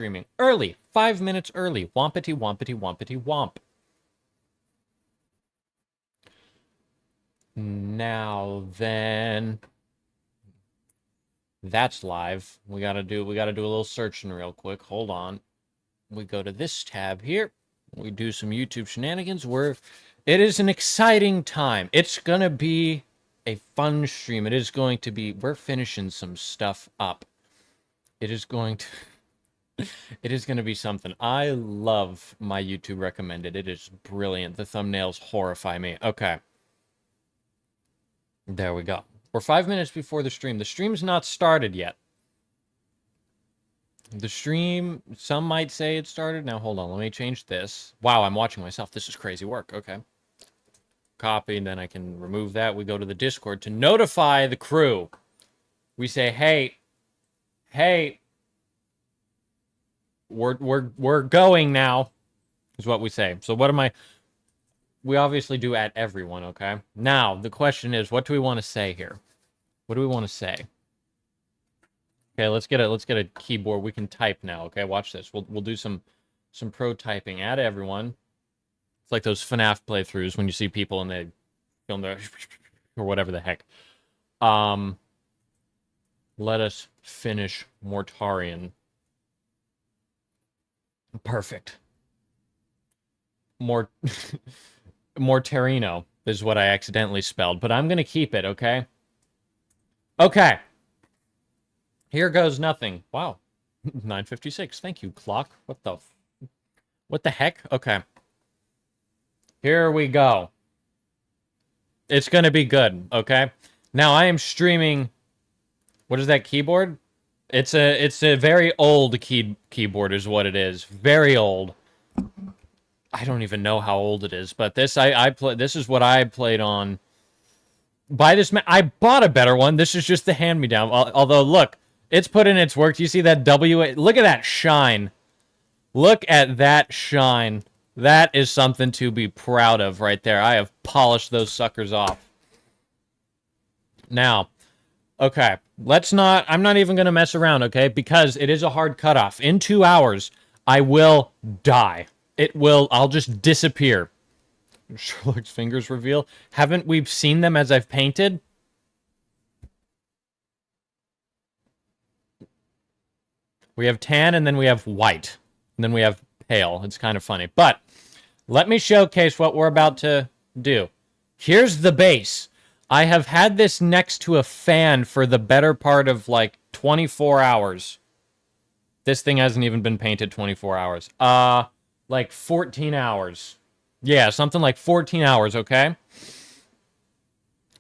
streaming early, 5 minutes early. Wompity wompity wompity womp. Now then, that's live. We gotta do a little searching real quick. Hold on. We go to this tab here. We do some YouTube shenanigans. It is an exciting time. It's gonna be a fun stream. It is going to be. We're finishing some stuff up. It is going to. It is going to be something. I love my YouTube recommended. It is brilliant. The thumbnails horrify me. Okay. There we go. We're 5 minutes before the stream. The stream's not started yet. The stream, some might say it started. Now, hold on. Let me change this. Wow, I'm watching myself. This is crazy work. Okay. Copy, and then I can remove that. We go to the Discord to notify the crew. We say, hey, we're going now, is what we say. So what am I? We obviously do at everyone, okay? Now, the question is, what do we want to say here? What do we want to say? Okay, let's get a keyboard. We can type now, okay? Watch this. We'll do some pro typing. Add everyone. It's like those FNAF playthroughs when you see people and they film their or whatever the heck. Let us finish Mortarion. Perfect. Mortarino is what I accidentally spelled, but I'm going to keep it, okay? Okay. Here goes nothing. Wow. 9:56. Thank you, clock. What the heck? Okay. Here we go. It's going to be good, okay? Now, I am streaming... What is that keyboard? It's a very old keyboard is what it is. Very old. I don't even know how old it is, but this this is what I played on. I bought a better one. This is just the hand-me-down. Although look, it's put in its work. Do you see that W? Look at that shine. Look at that shine. That is something to be proud of right there. I have polished those suckers off. Now, okay, I'm not even going to mess around, okay? Because it is a hard cutoff. In 2 hours, I will die. I'll just disappear. Sherlock's fingers reveal. Haven't we seen them as I've painted? We have tan, and then we have white. And then we have pale. It's kind of funny. But let me showcase what we're about to do. Here's the base. I have had this next to a fan for the better part of, like, 24 hours. This thing hasn't even been painted 24 hours. Like 14 hours. Yeah, something like 14 hours, okay?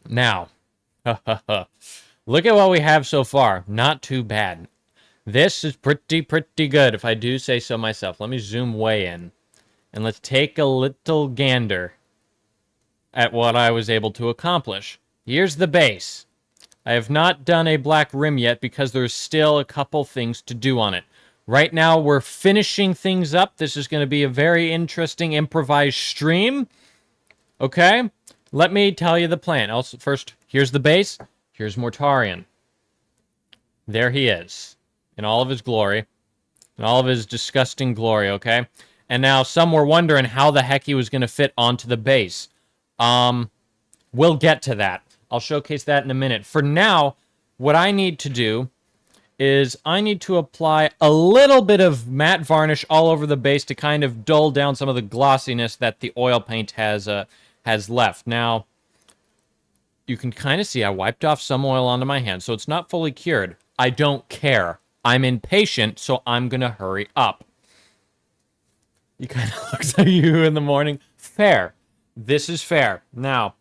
Now, look at what we have so far. Not too bad. This is pretty good, if I do say so myself. Let me zoom way in. And let's take a little gander at what I was able to accomplish. Here's the base. I have not done a black rim yet because there's still a couple things to do on it. Right now, we're finishing things up. This is going to be a very interesting improvised stream. Okay? Let me tell you the plan. Also, first, here's the base. Here's Mortarion. There he is. In all of his glory. In all of his disgusting glory, okay? And now, some were wondering how the heck he was going to fit onto the base. We'll get to that. I'll showcase that in a minute. For now, what I need to do is I need to apply a little bit of matte varnish all over the base to kind of dull down some of the glossiness that the oil paint has left. Now, you can kind of see I wiped off some oil onto my hand, so it's not fully cured. I don't care. I'm impatient, so I'm going to hurry up. He kind of looks at you in the morning. Fair. This is fair. Now,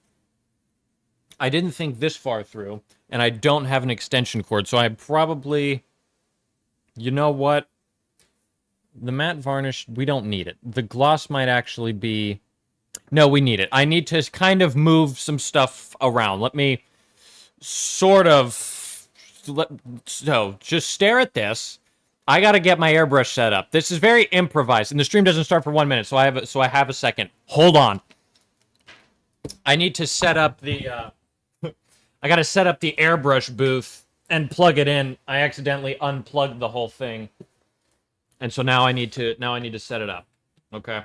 I didn't think this far through. And I don't have an extension cord, so I probably... You know what? The matte varnish, we don't need it. The gloss might actually be... No, we need it. I need to kind of move some stuff around. Let me sort of... So, just stare at this. I gotta get my airbrush set up. This is very improvised, and the stream doesn't start for 1 minute, so I have a second. Hold on. I need to set up the... I gotta set up the airbrush booth and plug it in. I accidentally unplugged the whole thing. And so now I need to set it up. Okay.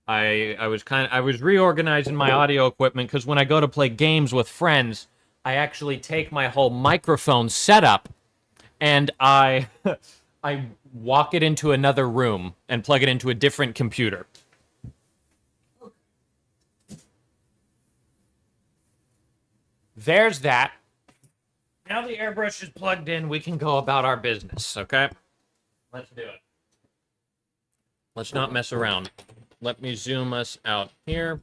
I was reorganizing my audio equipment because when I go to play games with friends, I actually take my whole microphone setup and I I walk it into another room and plug it into a different computer. There's that. Now the airbrush is plugged in, we can go about our business, okay? Let's do it. Let's not mess around. Let me zoom us out here.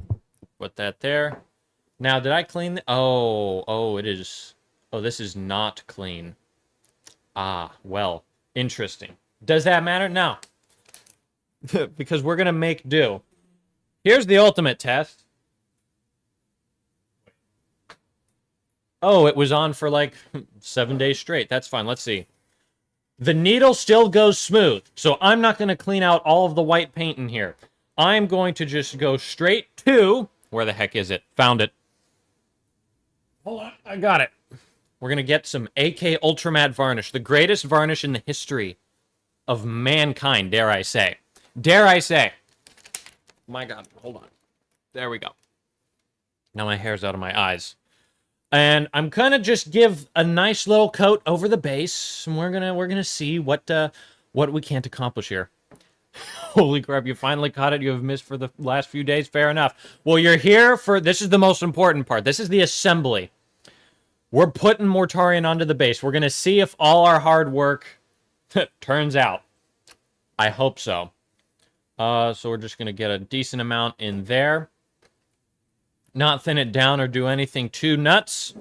Put that there. Now, did I clean the... Oh, it is... Oh, this is not clean. Ah, well, interesting. Does that matter? No. Because we're going to make do. Here's the ultimate test. Oh, it was on for like 7 days straight. That's fine. Let's see. The needle still goes smooth, so I'm not going to clean out all of the white paint in here. I'm going to just go straight to... Where the heck is it? Found it. Hold on. I got it. We're going to get some AK Ultra Matte Varnish. The greatest varnish in the history of mankind, dare I say. Dare I say. My God. Hold on. There we go. Now my hair's out of my eyes. And I'm gonna just give a nice little coat over the base, and we're gonna see what we can't accomplish here. Holy crap! You finally caught it. You have missed for the last few days. Fair enough. Well, you're here for this is the most important part. This is the assembly. We're putting Mortarion onto the base. We're gonna see if all our hard work turns out. I hope so. So we're just gonna get a decent amount in there. Not thin it down or do anything too nuts.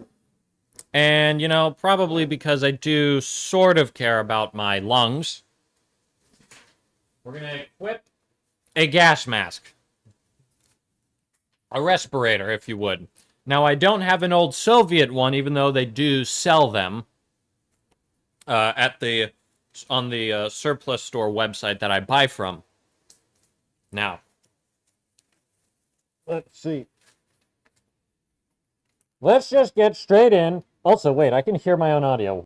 And, you know, probably because I do sort of care about my lungs, we're going to equip a gas mask. A respirator, if you would. Now, I don't have an old Soviet one, even though they do sell them on the surplus store website that I buy from. Now, let's see. Let's just get straight in. Also, wait, I can hear my own audio.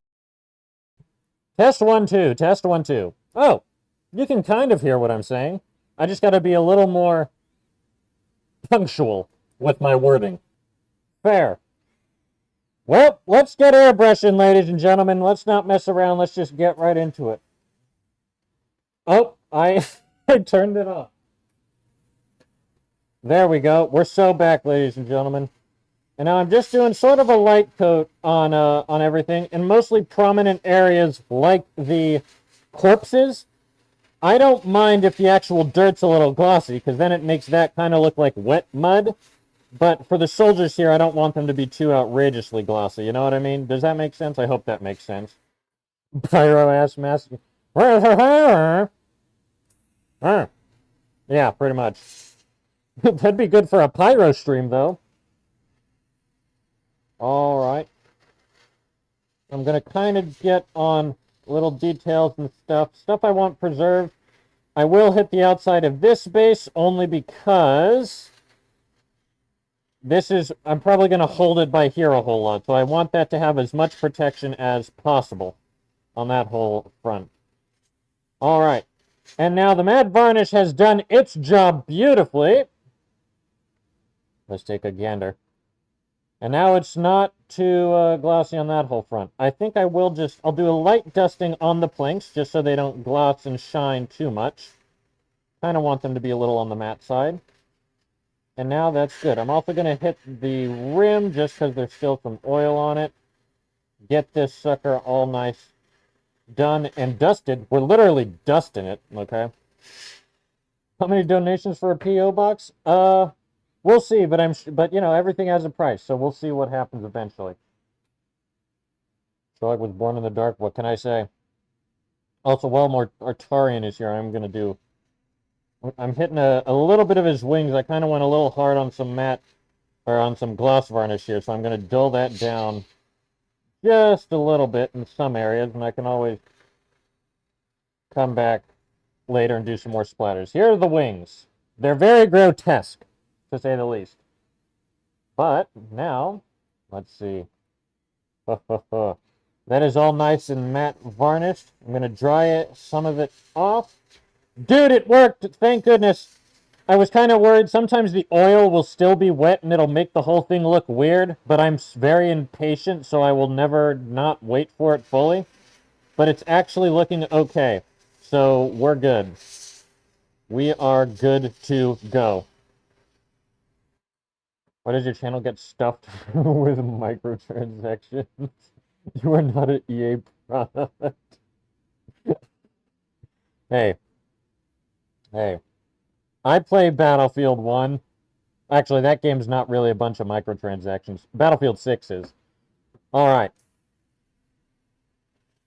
Test 1, 2. Test 1, 2. Oh, you can kind of hear what I'm saying. I just got to be a little more punctual with my wording. Fair. Well, let's get airbrushing, ladies and gentlemen. Let's not mess around. Let's just get right into it. Oh, I turned it off. There we go. We're so back, ladies and gentlemen. And now I'm just doing sort of a light coat on everything, and mostly prominent areas like the corpses. I don't mind if the actual dirt's a little glossy, because then it makes that kind of look like wet mud. But for the soldiers here, I don't want them to be too outrageously glossy, you know what I mean? Does that make sense? I hope that makes sense. Pyro-ass mask. Yeah, pretty much. That'd be good for a pyro stream, though. Alright. I'm going to kind of get on little details and stuff. Stuff I want preserved. I will hit the outside of this base only because this is... I'm probably going to hold it by here a whole lot. So I want that to have as much protection as possible on that whole front. Alright. And now the matte varnish has done its job beautifully. Let's take a gander. And now it's not too glossy on that whole front. I think I will I'll do a light dusting on the planks, just so they don't gloss and shine too much. Kind of want them to be a little on the matte side. And now that's good. I'm also going to hit the rim, just because there's still some oil on it. Get this sucker all nice done and dusted. We're literally dusting it, okay? How many donations for a P.O. box? We'll see, but you know, everything has a price, so we'll see what happens eventually. So I was born in the dark, what can I say? Also, while Mortarion is here, I'm hitting a little bit of his wings. I kind of went a little hard on some matte, or on some gloss varnish here, so I'm going to dull that down just a little bit in some areas, and I can always come back later and do some more splatters. Here are the wings. They're very grotesque, to say the least. But now, let's see. That is all nice and matte varnished. I'm going to dry some of it off. Dude, it worked! Thank goodness. I was kind of worried. Sometimes the oil will still be wet and it'll make the whole thing look weird, but I'm very impatient, so I will never not wait for it fully. But it's actually looking okay. So we're good. We are good to go. Why does your channel get stuffed with microtransactions? You are not an EA product. Hey. Hey. I play Battlefield 1. Actually, that game's not really a bunch of microtransactions. Battlefield 6 is. Alright.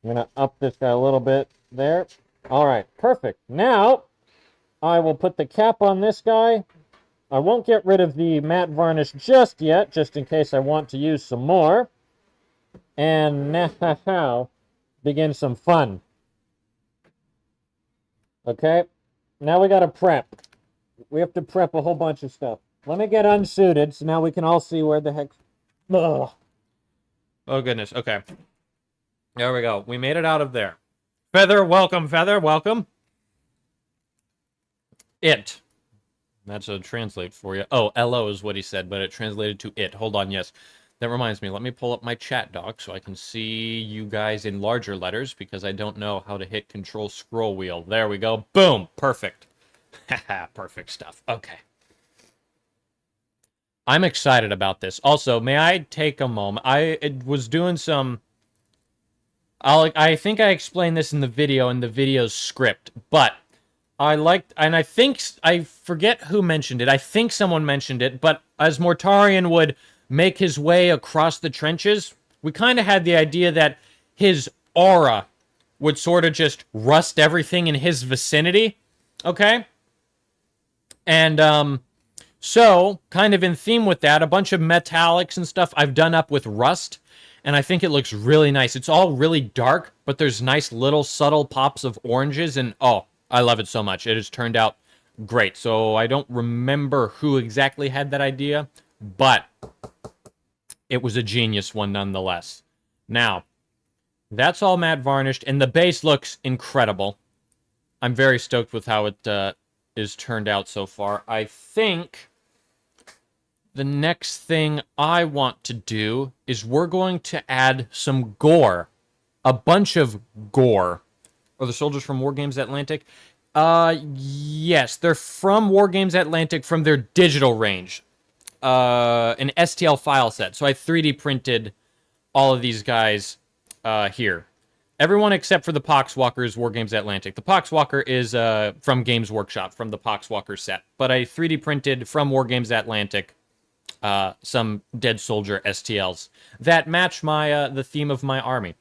I'm going to up this guy a little bit there. Alright, perfect. Now, I will put the cap on this guy. I won't get rid of the matte varnish just yet, just in case I want to use some more. And now, begin some fun. Okay, now we gotta prep. We have to prep a whole bunch of stuff. Let me get unsuited, so now we can all see where the heck... Ugh. Oh, goodness, okay. There we go. We made it out of there. Feather, welcome, Feather, welcome. It. That's a translate for you. Oh, LO is what he said, but it translated to it. Hold on, yes. That reminds me, let me pull up my chat doc so I can see you guys in larger letters because I don't know how to hit control scroll wheel. There we go. Boom. Perfect. Haha, perfect stuff. Okay. I'm excited about this. Also, may I take a moment? I was doing some... I think I explained this in the video's script, but I liked, and I think, I forget who mentioned it. I think someone mentioned it, but as Mortarion would make his way across the trenches, we kind of had the idea that his aura would sort of just rust everything in his vicinity, okay? And, so, kind of in theme with that, a bunch of metallics and stuff I've done up with rust, and I think it looks really nice. It's all really dark, but there's nice little subtle pops of oranges, and oh, I love it so much. It has turned out great. So I don't remember who exactly had that idea, but it was a genius one nonetheless. Now, that's all matte varnished, and the base looks incredible. I'm very stoked with how it is turned out so far. I think the next thing I want to do is we're going to add some gore. A bunch of gore. Are the soldiers from War Games Atlantic? Yes, they're from War Games Atlantic from their digital range. An STL file set. So I 3D printed all of these guys here. Everyone except for the Poxwalker is War Games Atlantic. The Poxwalker is from Games Workshop, from the Poxwalker set. But I 3D printed from War Games Atlantic some Dead Soldier STLs that match my the theme of my army.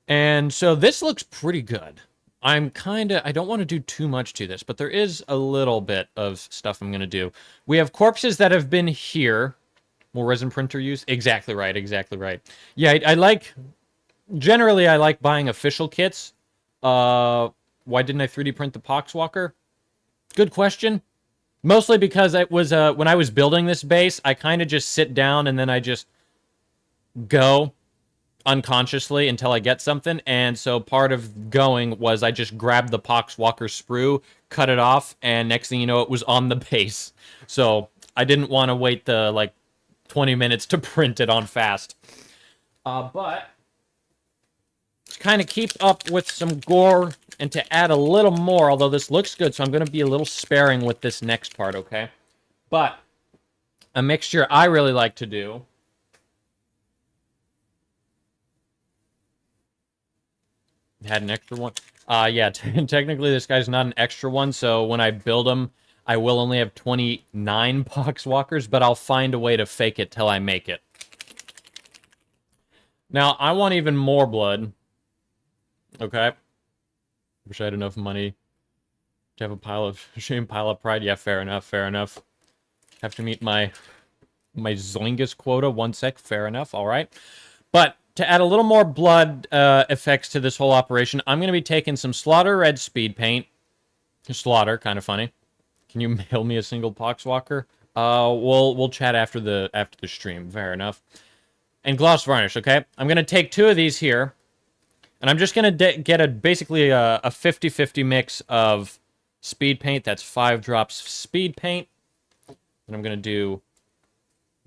And so this looks pretty good. I don't want to do too much to this, but there is a little bit of stuff I'm going to do. We have corpses that have been here. More resin printer use? Exactly right, exactly right. Yeah, generally I like buying official kits. Why didn't I 3D print the Poxwalker? Good question. Mostly because it was, when I was building this base, I kind of just sit down and then I just go unconsciously until I get something, and so part of going was I just grabbed the Poxwalker sprue, cut it off, and next thing you know, it was on the base. So I didn't want to wait the, like, 20 minutes to print it on fast. But to kind of keep up with some gore and to add a little more, although this looks good, so I'm going to be a little sparing with this next part, okay? But a mixture I really like to do had an extra one. Yeah, technically this guy's not an extra one, so when I build him, I will only have 29 Poxwalkers, but I'll find a way to fake it till I make it. Now, I want even more blood. Okay. Wish I had enough money to have a pile of shame, pile of pride. Yeah, fair enough, fair enough. Have to meet my Zoingus quota. 1 sec, fair enough, alright. But to add a little more blood effects to this whole operation, I'm going to be taking some Slaughter Red Speed Paint. Slaughter, kind of funny. Can you mail me a single Poxwalker? We'll chat after the stream. Fair enough. and gloss varnish, okay? I'm going to take 2 of these here, and I'm just going to get basically a 50-50 mix of speed paint. That's 5 drops speed paint. And I'm going to do,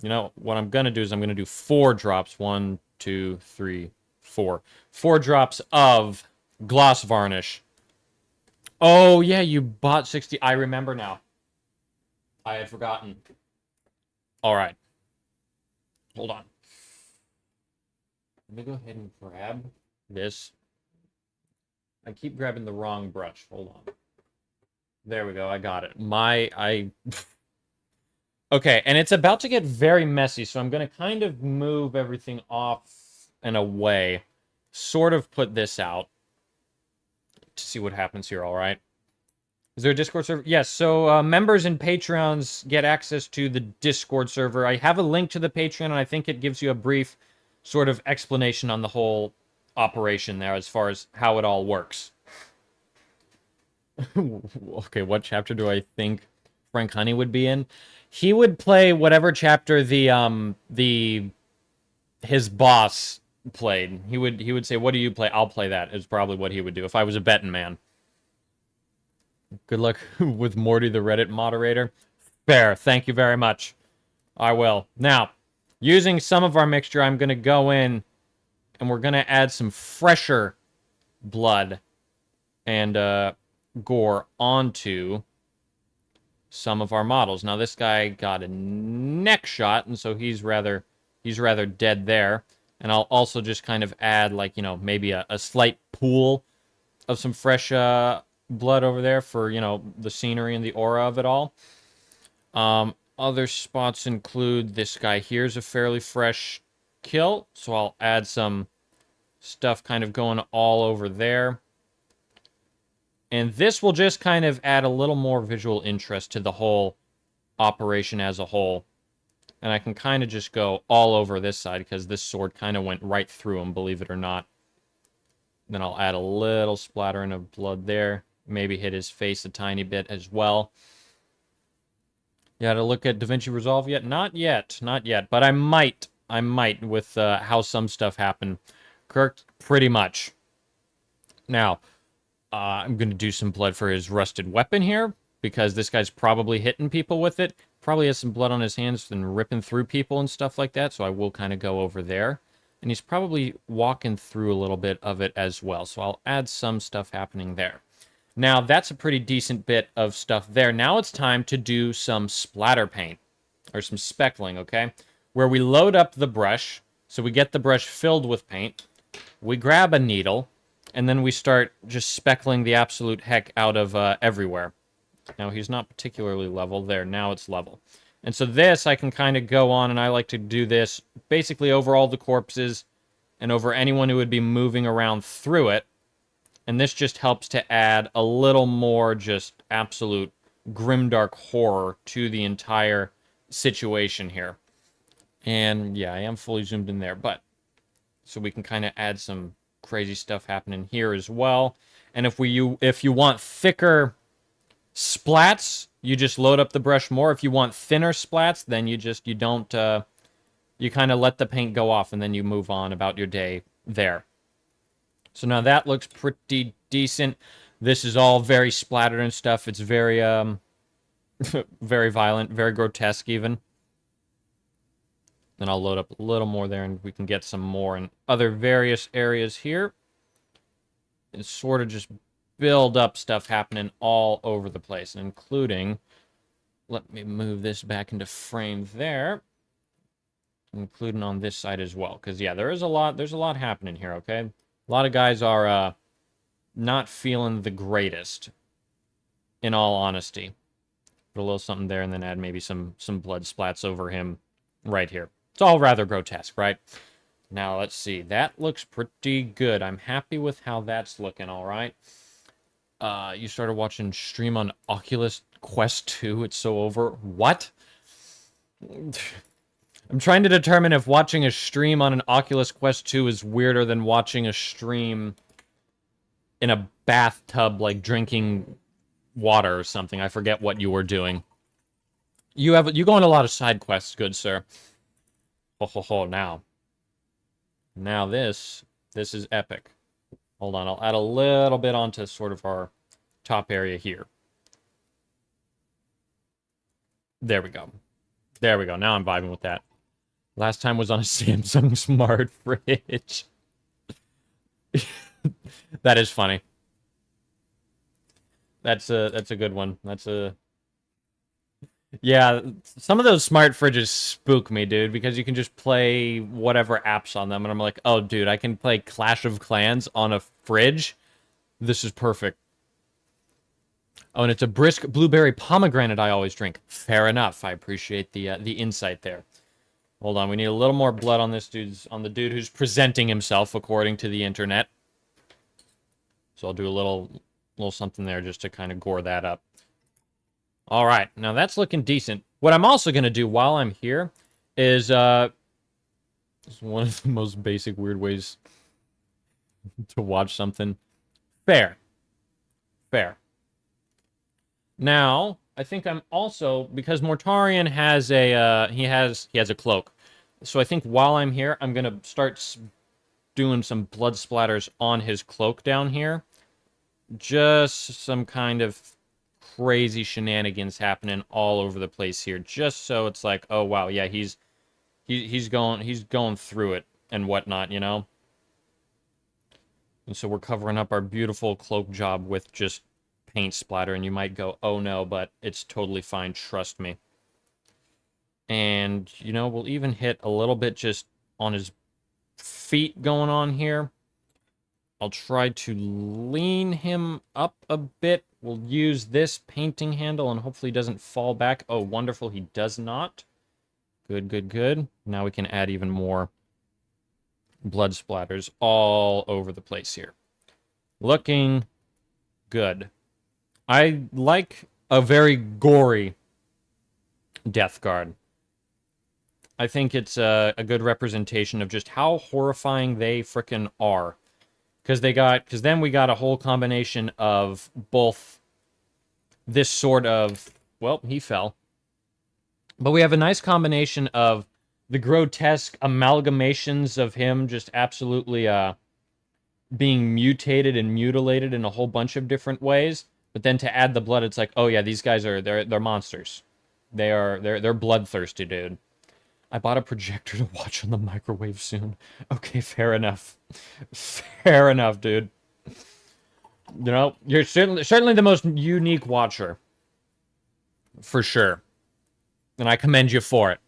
you know, what I'm going to do is I'm going to do 4 drops. 1, 2, 3, 4. 4 drops of gloss varnish. Oh, yeah, you bought 60. I remember now. I had forgotten. All right. Hold on. Let me go ahead and grab this. I keep grabbing the wrong brush. Hold on. There we go. I got it. Okay, and it's about to get very messy, so I'm going to kind of move everything off and away. Sort of put this out to see what happens here, all right? Is there a Discord server? Yes, so members and Patreons get access to the Discord server. I have a link to the Patreon, and I think it gives you a brief sort of explanation on the whole operation there as far as how it all works. Okay, what chapter do I think Frank Honey would be in? He would play whatever chapter his boss played. He would say, "What do you play?" "I'll play that." Is probably what he would do if I was a betting man. Good luck with Morty, the Reddit moderator. Fair. Thank you very much. I will. Now, using some of our mixture, I'm going to go in and we're going to add some fresher blood and gore onto some of our models. Now, this guy got a neck shot, and so he's rather dead there. And I'll also just kind of add, like, you know, maybe a slight pool of some fresh blood over there for, you know, the scenery and the aura of it all. Other spots include this guy here's a fairly fresh kill, so I'll add some stuff kind of going all over there. And this will just kind of add a little more visual interest to the whole operation as a whole. And I can kind of just go all over this side because this sword kind of went right through him, believe it or not. Then I'll add a little splattering of blood there. Maybe hit his face a tiny bit as well. You had to look at DaVinci Resolve yet? Not yet. Not yet. But I might with how some stuff happened. Kirk, pretty much. Now, I'm going to do some blood for his rusted weapon here, because this guy's probably hitting people with it. Probably has some blood on his hands and ripping through people and stuff like that, so I will kind of go over there. And he's probably walking through a little bit of it as well, so I'll add some stuff happening there. Now, that's a pretty decent bit of stuff there. Now it's time to do some splatter paint, or some speckling, okay? Where we load up the brush, so we get the brush filled with paint. We grab a needle, and then we start just speckling the absolute heck out of everywhere. Now, he's not particularly level there. Now it's level. And so this, I can kind of go on, and I like to do this basically over all the corpses and over anyone who would be moving around through it. And this just helps to add a little more just absolute grimdark horror to the entire situation here. And yeah, I am fully zoomed in there, but so we can kind of add some crazy stuff happening here as well. And if you want thicker splats, you just load up the brush more. If you want thinner splats, then you kind of let the paint go off and then you move on about your day there. So now that looks pretty decent. This is all very splattered and stuff. It's very very violent, very grotesque even. Then I'll load up a little more there and we can get some more in other various areas here. And sort of just build up stuff happening all over the place, including, let me move this back into frame there, including on this side as well, because yeah, there's a lot happening here, okay? A lot of guys are not feeling the greatest, in all honesty. Put a little something there and then add maybe some blood splats over him right here. It's all rather grotesque, right? Now, let's see. That looks pretty good. I'm happy with how that's looking, all right? You started watching stream on Oculus Quest 2. It's so over. What? I'm trying to determine if watching a stream on an Oculus Quest 2 is weirder than watching a stream in a bathtub, like drinking water or something. I forget what you were doing. You go on a lot of side quests, good sir. Ho ho ho, now. Now this is epic. Hold on, I'll add a little bit onto sort of our top area here. There we go. There we go. Now I'm vibing with that. Last time was on a Samsung Smart Fridge. That is funny. That's a good one. Yeah, some of those smart fridges spook me, dude, because you can just play whatever apps on them, and I'm like, oh, dude, I can play Clash of Clans on a fridge? This is perfect. Oh, and it's a brisk blueberry pomegranate I always drink. Fair enough. I appreciate the insight there. Hold on, we need a little more blood on the dude who's presenting himself according to the internet. So I'll do a little something there just to kind of gore that up. All right, now that's looking decent. What I'm also going to do while I'm here is it's one of the most basic weird ways to watch something. Fair. Now, I think I'm also, because Mortarion has a he has a cloak. So I think while I'm here, I'm going to start doing some blood splatters on his cloak down here. Just some kind of crazy shenanigans happening all over the place here, just so it's like, oh wow, yeah, he's going through it and whatnot, you know. And so we're covering up our beautiful cloak job with just paint splatter, and you might go, oh no, but it's totally fine, trust me. And you know, we'll even hit a little bit just on his feet going on here. I'll try to lean him up a bit. We'll use this painting handle and hopefully he doesn't fall back. Oh, wonderful. He does not. Good. Now we can add even more blood splatters all over the place here. Looking good. I like a very gory Death Guard. I think it's a good representation of just how horrifying they frickin' are. Because then we got a whole combination of both this sort of, well, he fell. But we have a nice combination of the grotesque amalgamations of him just absolutely being mutated and mutilated in a whole bunch of different ways. But then to add the blood, it's like, oh yeah, these guys they're monsters. They're bloodthirsty, dude. I bought a projector to watch on the microwave soon. Okay, fair enough. Fair enough, dude. You know, you're certainly the most unique watcher. For sure. And I commend you for it.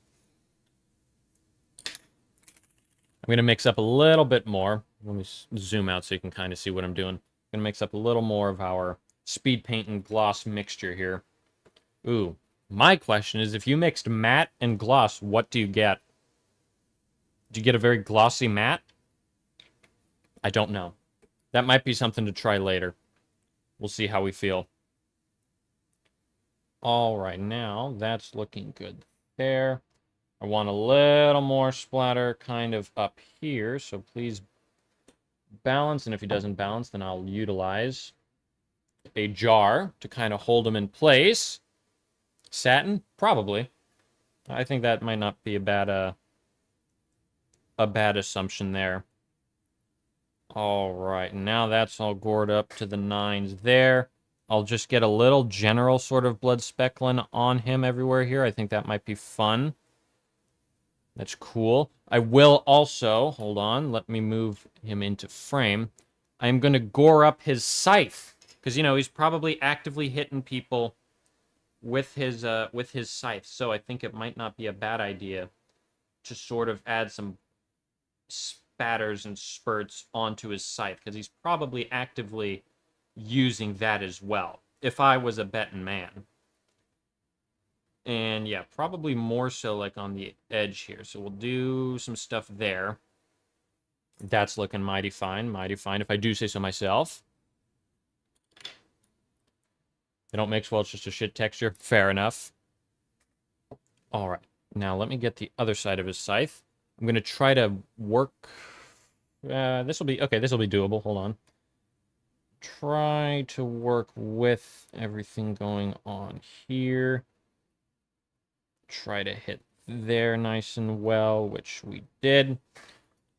I'm going to mix up a little bit more. Let me zoom out so you can kind of see what I'm doing. I'm going to mix up a little more of our speed paint and gloss mixture here. Ooh. My question is, if you mixed matte and gloss, what do you get? Do you get a very glossy matte? I don't know. That might be something to try later. We'll see how we feel. All right, now that's looking good there. I want a little more splatter kind of up here, so please balance. And if he doesn't balance, then I'll utilize a jar to kind of hold him in place. Satin? Probably. I think that might not be a bad assumption there. All right, now that's all gored up to the nines there. I'll just get a little general sort of blood speckling on him everywhere here. I think that might be fun. That's cool. I will also, hold on, let me move him into frame. I'm going to gore up his scythe, because, you know, he's probably actively hitting people with his scythe, so I think it might not be a bad idea to sort of add some spatters and spurts onto his scythe, because he's probably actively using that as well, if I was a betting man. And yeah, probably more so like on the edge here, so we'll do some stuff there. That's looking mighty fine, if I do say so myself. They don't mix well, it's just a shit texture. Fair enough. All right, now let me get the other side of his scythe. I'm going to try to work... this will be doable. Hold on. Try to work with everything going on here. Try to hit there nice and well, which we did.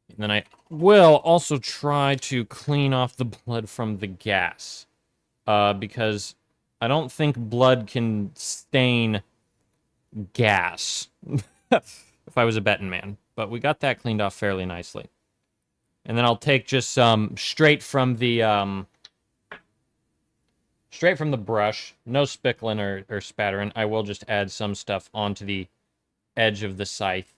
And then I will also try to clean off the blood from the gas. Because I don't think blood can stain gas. If I was a betting man. But we got that cleaned off fairly nicely. And then I'll take just some straight from the brush. No spickling or spattering. I will just add some stuff onto the edge of the scythe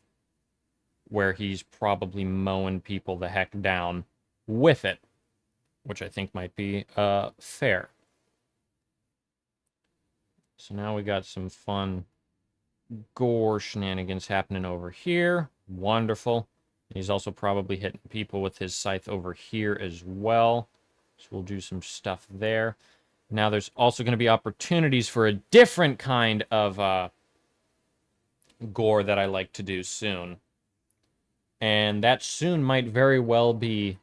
where he's probably mowing people the heck down with it, which I think might be fair. So now we got some fun gore shenanigans happening over here. Wonderful. He's also probably hitting people with his scythe over here as well. So we'll do some stuff there. Now there's also going to be opportunities for a different kind of gore that I like to do soon. And that soon might very well be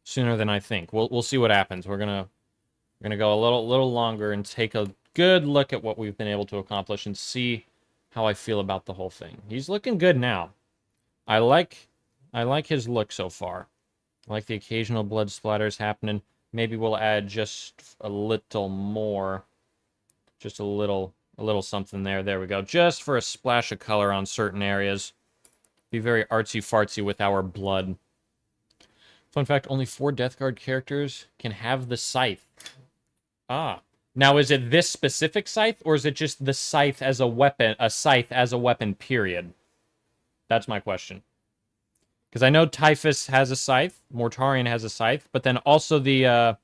sooner than I think. We'll see what happens. We're gonna go a little longer and take a good look at what we've been able to accomplish and see how I feel about the whole thing. He's looking good now. I like his look so far. I like the occasional blood splatters happening. Maybe we'll add just a little more. Just a little something there. There we go. Just for a splash of color on certain areas. Be very artsy-fartsy with our blood. Fun fact, only 4 Death Guard characters can have the scythe. Ah. Now, is it this specific scythe, or is it just the scythe as a weapon, period? That's my question. Because I know Typhus has a scythe, Mortarion has a scythe, but then also the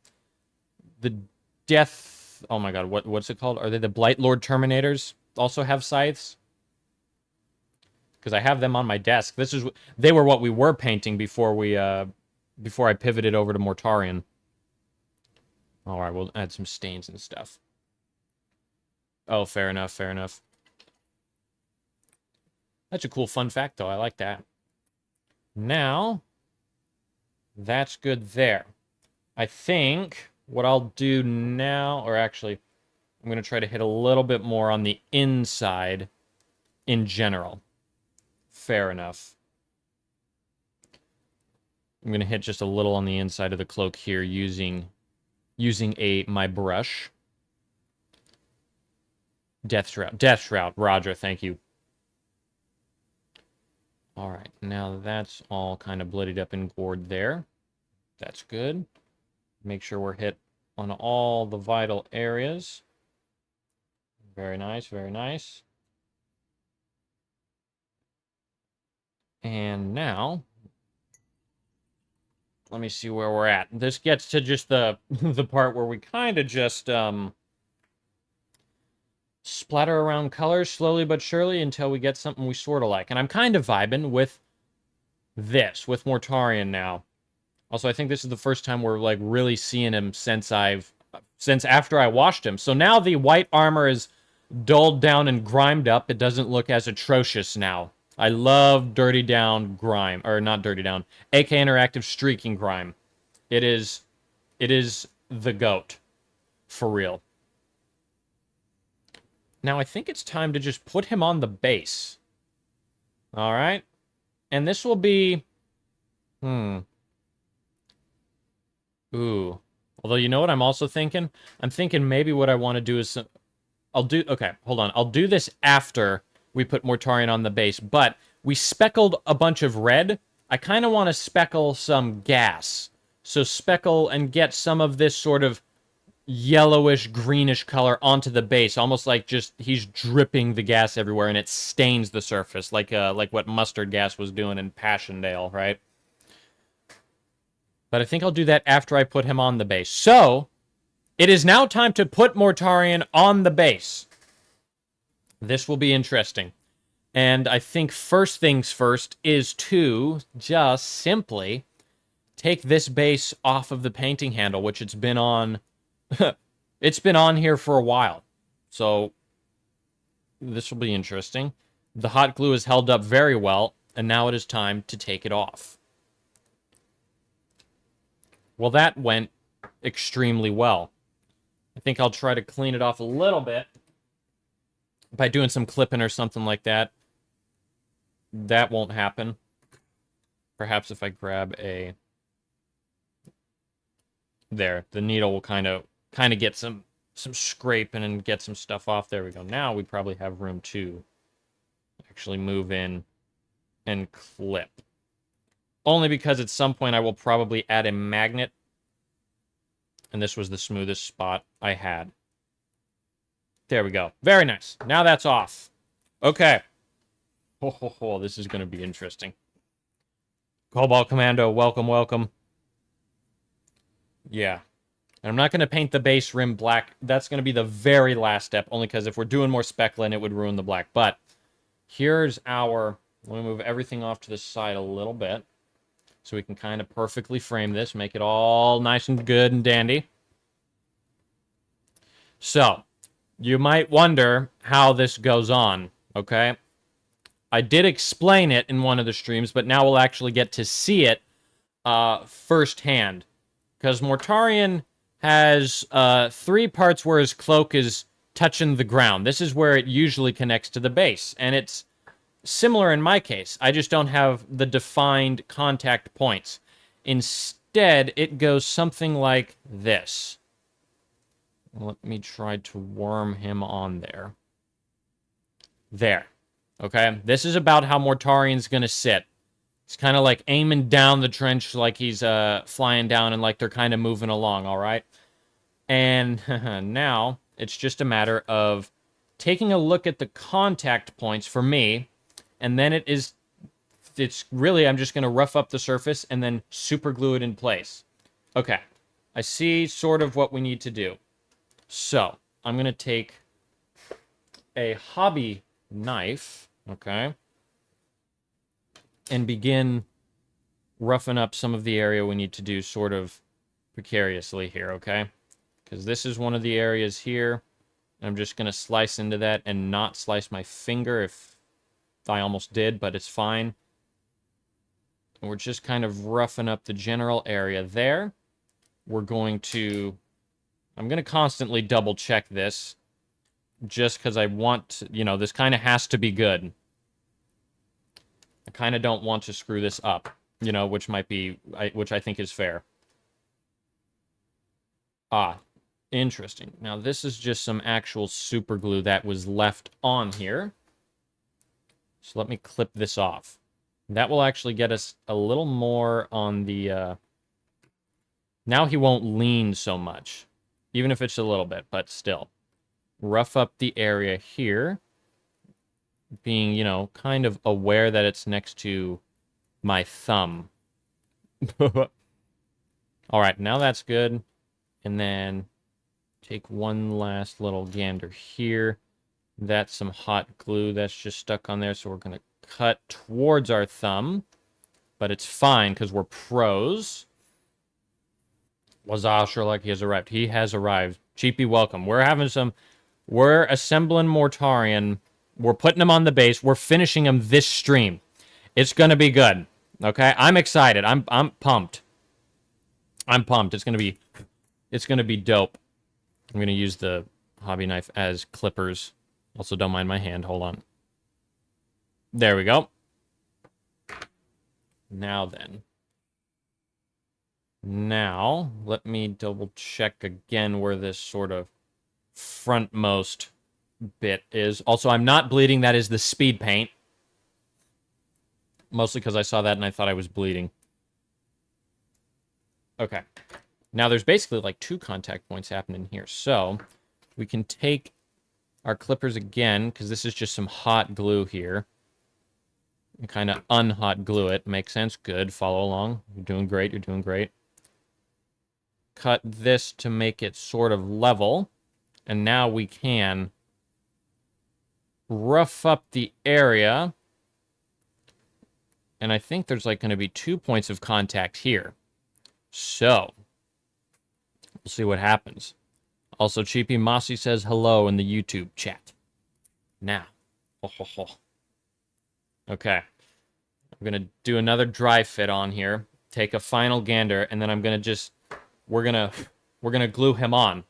Death... Oh my god, what's it called? Are they the Blightlord Terminators also have scythes? Because I have them on my desk. They were what we were painting before I pivoted over to Mortarion. Alright, we'll add some stains and stuff. Oh, fair enough, fair enough. That's a cool fun fact, though. I like that. Now, that's good there. I think what I'll do now, or actually, I'm going to try to hit a little bit more on the inside in general. Fair enough. I'm going to hit just a little on the inside of the cloak here using my brush. Death Shroud. Roger, thank you. Alright, now that's all kind of bloodied up and gored there. That's good. Make sure we're hit on all the vital areas. Very nice, very nice. And now, let me see where we're at. This gets to just the part where we kind of just splatter around colors slowly but surely until we get something we sort of like. And I'm kind of vibing with this, with Mortarion now. Also, I think this is the first time we're like really seeing him since after I washed him. So now the white armor is dulled down and grimed up. It doesn't look as atrocious now. I love dirty down grime, or not dirty down, AK Interactive streaking grime. It is the GOAT, for real. Now I think it's time to just put him on the base. All right, and this will be, Ooh. Although you know what I'm also thinking? I'm thinking maybe what I want to do is, okay, hold on. I'll do this after we put Mortarion on the base, but we speckled a bunch of red. I kind of want to speckle some gas. So speckle and get some of this sort of yellowish, greenish color onto the base, almost like just he's dripping the gas everywhere and it stains the surface, like what mustard gas was doing in Passchendaele, right? But I think I'll do that after I put him on the base. So, it is now time to put Mortarion on the base. This will be interesting. And I think first things first is to just simply take this base off of the painting handle, which it's been on... it's been on here for a while. So, this will be interesting. The hot glue is held up very well, and now it is time to take it off. Well, that went extremely well. I think I'll try to clean it off a little bit by doing some clipping or something like that. That won't happen. Perhaps if I grab a... There, the needle will kind of get some scraping and get some stuff off. There we go. Now we probably have room to actually move in and clip. Only because at some point I will probably add a magnet. And this was the smoothest spot I had. There we go. Very nice. Now that's off. Okay. Oh, this is going to be interesting. Cobalt Commando, welcome, welcome. Yeah. And I'm not going to paint the base rim black. That's going to be the very last step, only because if we're doing more speckling, it would ruin the black. But here's our... Let me move everything off to the side a little bit, so we can kind of perfectly frame this, make it all nice and good and dandy. So, you might wonder how this goes on, okay? I did explain it in one of the streams, but now we'll actually get to see it firsthand. Because Mortarion has 3 parts where his cloak is touching the ground. This is where it usually connects to the base, and it's similar in my case. I just don't have the defined contact points. Instead, it goes something like this. Let me try to worm him on there. There. Okay? This is about how Mortarion's gonna sit. It's kind of like aiming down the trench like he's flying down and like they're kind of moving along, alright? And now, it's just a matter of taking a look at the contact points for me, and then it's really, I'm just going to rough up the surface and then super glue it in place. Okay, I see sort of what we need to do. So, I'm going to take a hobby knife, okay, and begin roughing up some of the area we need to do sort of precariously here, okay? Because this is one of the areas here. I'm just going to slice into that and not slice my finger if I almost did, but it's fine. And we're just kind of roughing up the general area there. We're going to... I'm going to constantly double check this just because I want to, you know, this kind of has to be good. I kind of don't want to screw this up, you know, which might be, which I think is fair. Ah, interesting. Now, this is just some actual super glue that was left on here. So let me clip this off. That will actually get us a little more on the... Now he won't lean so much. Even if it's a little bit, but still. Rough up the area here. Being, you know, kind of aware that it's next to my thumb. Alright, now that's good. And then take one last little gander here. That's some hot glue that's just stuck on there, so we're going to cut towards our thumb. But it's fine, because we're pros. Lazar Sherlock, he has arrived. He has arrived. Cheapy, welcome. We're having some... We're assembling Mortarion. We're putting him on the base. We're finishing him this stream. It's going to be good. Okay? I'm excited. I'm pumped. I'm pumped. It's going to be dope. I'm going to use the hobby knife as clippers. Also, don't mind my hand. Hold on. There we go. Now then. Now, let me double check again where this sort of frontmost bit is. Also, I'm not bleeding. That is the speed paint. Mostly because I saw that and I thought I was bleeding. Okay. Now, there's basically like 2 contact points happening here. So, we can take our clippers again, because this is just some hot glue here. And kind of unhot glue it. Makes sense. Good. Follow along. You're doing great. You're doing great. Cut this to make it sort of level. And now we can rough up the area. And I think there's like going to be 2 points of contact here. So, we'll see what happens. Also, Cheapy Mossy says hello in the YouTube chat. Now. Okay. I'm going to do another dry fit on here. Take a final gander, and then I'm going to just... We're gonna glue him on.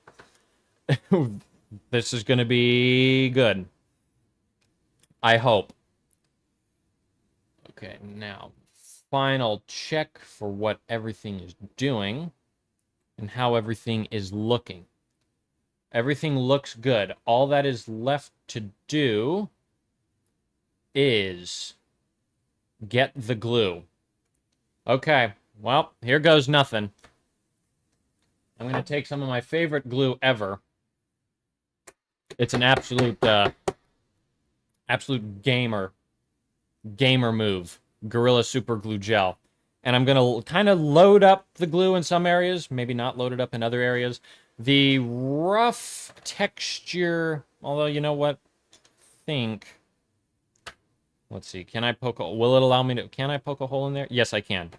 This is gonna be good. I hope. Okay, now final check for what everything is doing and how everything is looking. Everything looks good. All that is left to do is get the glue. Okay, well, here goes nothing. I'm going to take some of my favorite glue ever. It's an absolute gamer move. Gorilla Super Glue Gel. And I'm going to kind of load up the glue in some areas, maybe not load it up in other areas. The rough texture, although you know what? Let's see, can I poke a, will it allow me to, can I poke a hole in there? Yes, I can.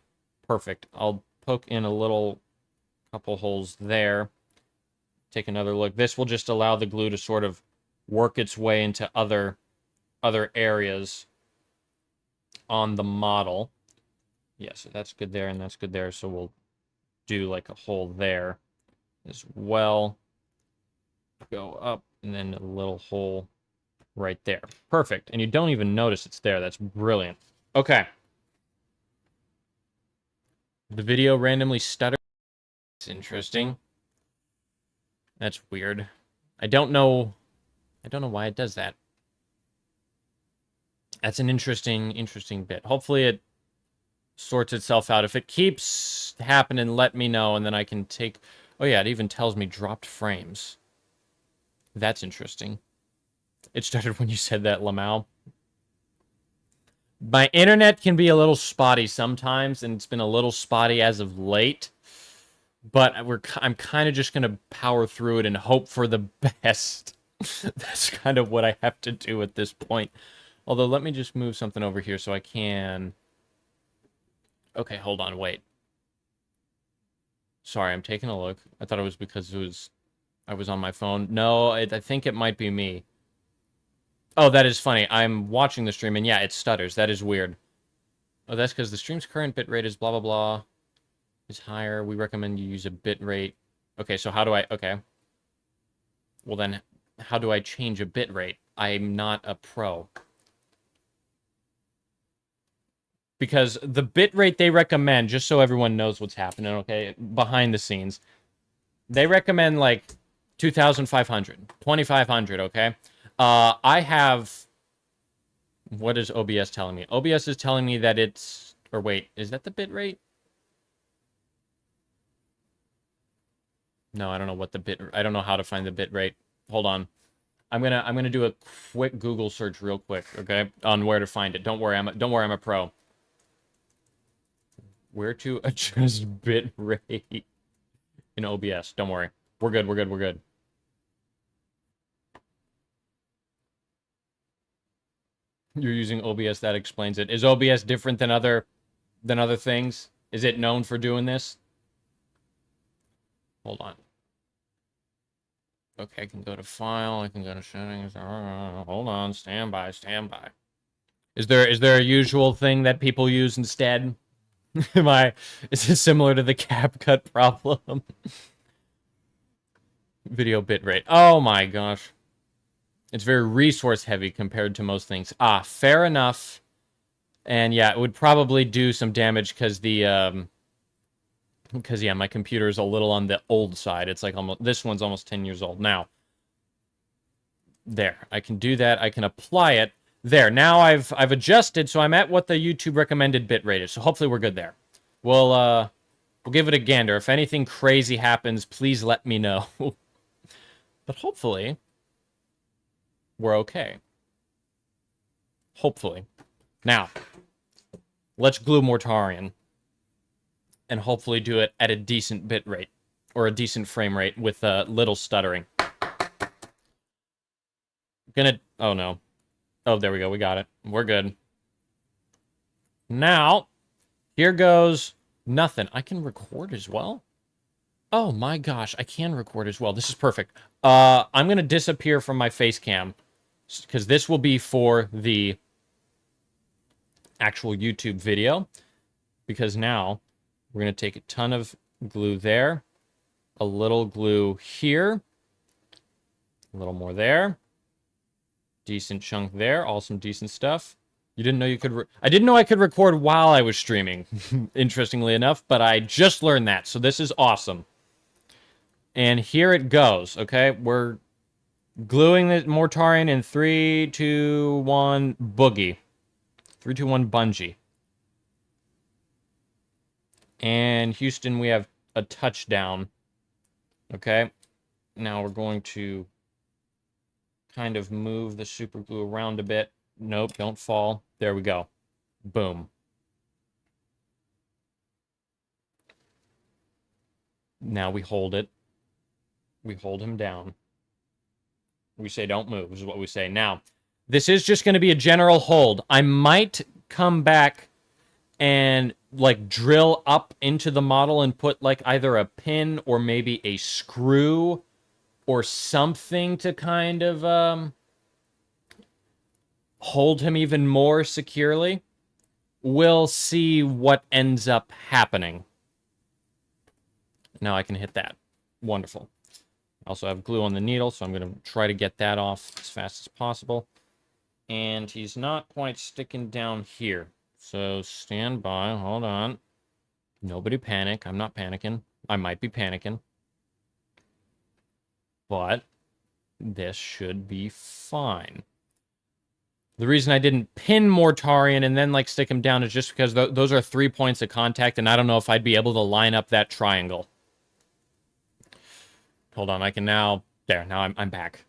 Perfect. I'll poke in a couple holes there. Take another look. This will just allow the glue to sort of work its way into other areas on the model. Yeah, so that's good there and that's good there. So we'll do like a hole there as well. Go up and then a little hole right there. Perfect. And you don't even notice it's there. That's brilliant. Okay. The video randomly stuttered. It's interesting. That's weird. I don't know why it does that. That's an interesting bit. Hopefully it sorts itself out. If it keeps happening, let me know, and then I can take... Oh yeah, it even tells me dropped frames. That's interesting. It started when you said that, Lamau. My internet can be a little spotty sometimes, and it's been a little spotty as of late. But I'm kind of just going to power through it and hope for the best. That's kind of what I have to do at this point. Although, let me just move something over here so I can... Okay, hold on, wait. Sorry, I'm taking a look. I thought it was because I was on my phone. No, I think it might be me. Oh, that is funny. I'm watching the stream, and yeah, it stutters. That is weird. Oh, that's because the stream's current bitrate is blah, blah, blah. Is higher. We recommend you use a bitrate. Okay, so how do I... Okay. Well, then, how do I change a bitrate? I'm not a pro. Because the bitrate they recommend, just so everyone knows what's happening, okay, behind the scenes, they recommend, like, 2,500, 2,500, okay? I have... What is OBS telling me? OBS is telling me that it's... Or wait, is that the bitrate? No, I don't know what the bit... I don't know how to find the bitrate. Hold on. I'm gonna do a quick Google search real quick, okay? On where to find it. Don't worry, I'm a pro. Where to adjust bitrate in OBS. Don't worry. We're good, we're good, we're good. You're using OBS, that explains it. Is OBS different than other things? Is it known for doing this? Hold on. Okay, I can go to File, I can go to Settings. Hold on, stand by. Is there a usual thing that people use instead? Is it similar to the CapCut problem? Video bitrate. Oh my gosh. It's very resource heavy compared to most things. Ah, fair enough. And yeah, it would probably do some damage because the because yeah, my computer is a little on the old side. It's like this one's almost 10 years old now. There, I can do that. I can apply it. There, now I've adjusted, so I'm at what the YouTube recommended bitrate is. So hopefully we're good there. We'll give it a gander. If anything crazy happens, please let me know. But hopefully we're okay. Hopefully. Now, let's glue Mortarion. And hopefully do it at a decent bit rate. Or a decent frame rate with little stuttering. Oh no. Oh, there we go. We got it. We're good. Now, here goes nothing. I can record as well? Oh my gosh, I can record as well. This is perfect. I'm going to disappear from my face cam. Because this will be for the actual YouTube video. Because now, we're going to take a ton of glue there. A little glue here. A little more there. Decent chunk there. All some decent stuff. You didn't know you could... I didn't know I could record while I was streaming, interestingly enough, but I just learned that, so this is awesome. And here it goes, okay? We're gluing the Mortarion in 3, 2, 1, boogie. 3, 2, 1, bungee. And Houston, we have a touchdown. Okay? Now we're going to kind of move the super glue around a bit. Nope, don't fall. There we go. Boom. Now we hold it. We hold him down. We say don't move, is what we say. Now, this is just going to be a general hold. I might come back and, like, drill up into the model and put, like, either a pin or maybe a screw or something to kind of, hold him even more securely. We'll see what ends up happening. Now I can hit that. Wonderful. I also have glue on the needle, so I'm going to try to get that off as fast as possible. And he's not quite sticking down here. So stand by. Hold on. Nobody panic. I'm not panicking. I might be panicking. But this should be fine. The reason I didn't pin Mortarion and then, like, stick him down is just because those are 3 points of contact, and I don't know if I'd be able to line up that triangle. Hold on, I can now... There, now I'm back.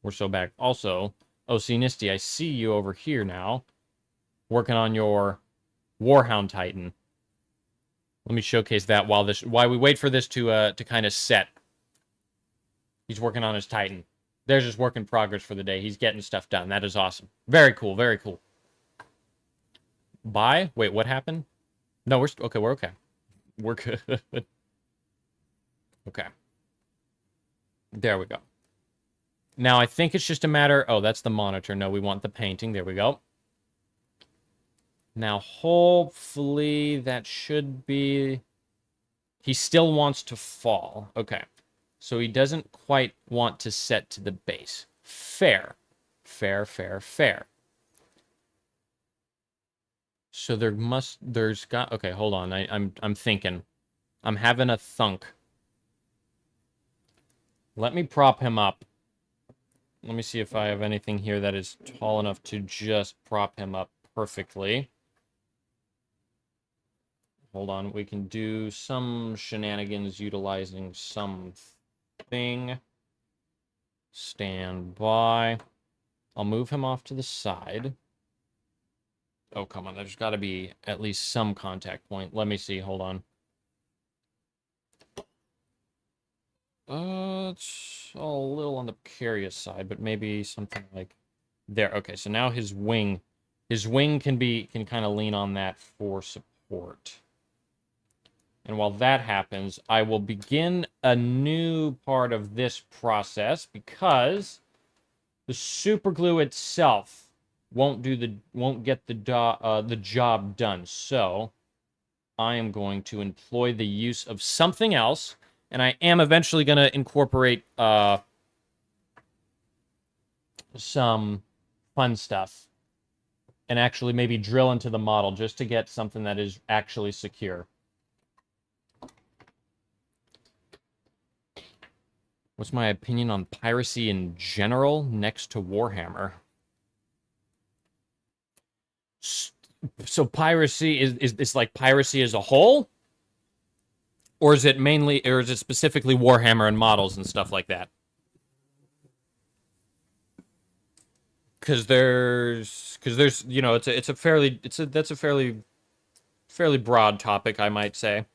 We're so back. Also, OC Nisty, I see you over here now, working on your Warhound Titan. Let me showcase that while we wait for this to kind of set. He's working on his Titan. There's his work in progress for the day. He's getting stuff done. That is awesome. Very cool, very cool. Bye? Wait, what happened? No, we're okay, we're okay. We're good. Okay. There we go. Now, I think it's just a matter... Oh, that's the monitor. No, we want the painting. There we go. Now, hopefully, that should be... He still wants to fall. Okay. So he doesn't quite want to set to the base. Fair. Fair, fair, fair. So there's got... Okay, hold on. I'm thinking. I'm having a thunk. Let me prop him up. Let me see if I have anything here that is tall enough to just prop him up perfectly. Hold on. We can do some shenanigans utilizing something. Stand by. I'll move him off to the side. Oh, come on. There's got to be at least some contact point. Let me see. Hold on. It's a little on the precarious side, but maybe something like there. Okay, so now his wing can kind of lean on that for support. And while that happens, I will begin a new part of this process because the super glue itself won't get the job done. So I am going to employ the use of something else. And I am eventually going to incorporate some fun stuff. And actually maybe drill into the model just to get something that is actually secure. What's my opinion on piracy in general next to Warhammer? So piracy is like piracy as a whole? Or is it specifically Warhammer and models and stuff like that? Because there's, you know, that's a fairly broad topic, I might say.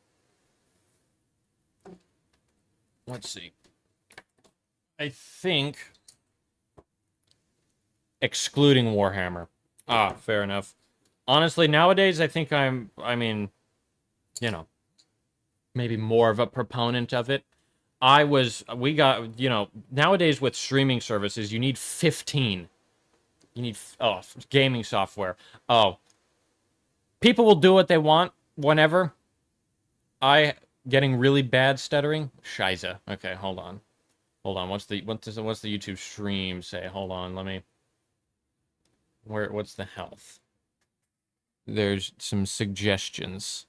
Let's see. I think excluding Warhammer. Ah, fair enough. Honestly, nowadays, I think I mean, you know, maybe more of a proponent of it. We got, you know, nowadays with streaming services, you need 15. You need, gaming software. Oh. People will do what they want, whenever. Getting really bad stuttering? Shiza. Okay, hold on. Hold on, what's the YouTube stream say? Hold on, what's the health? there's some suggestions.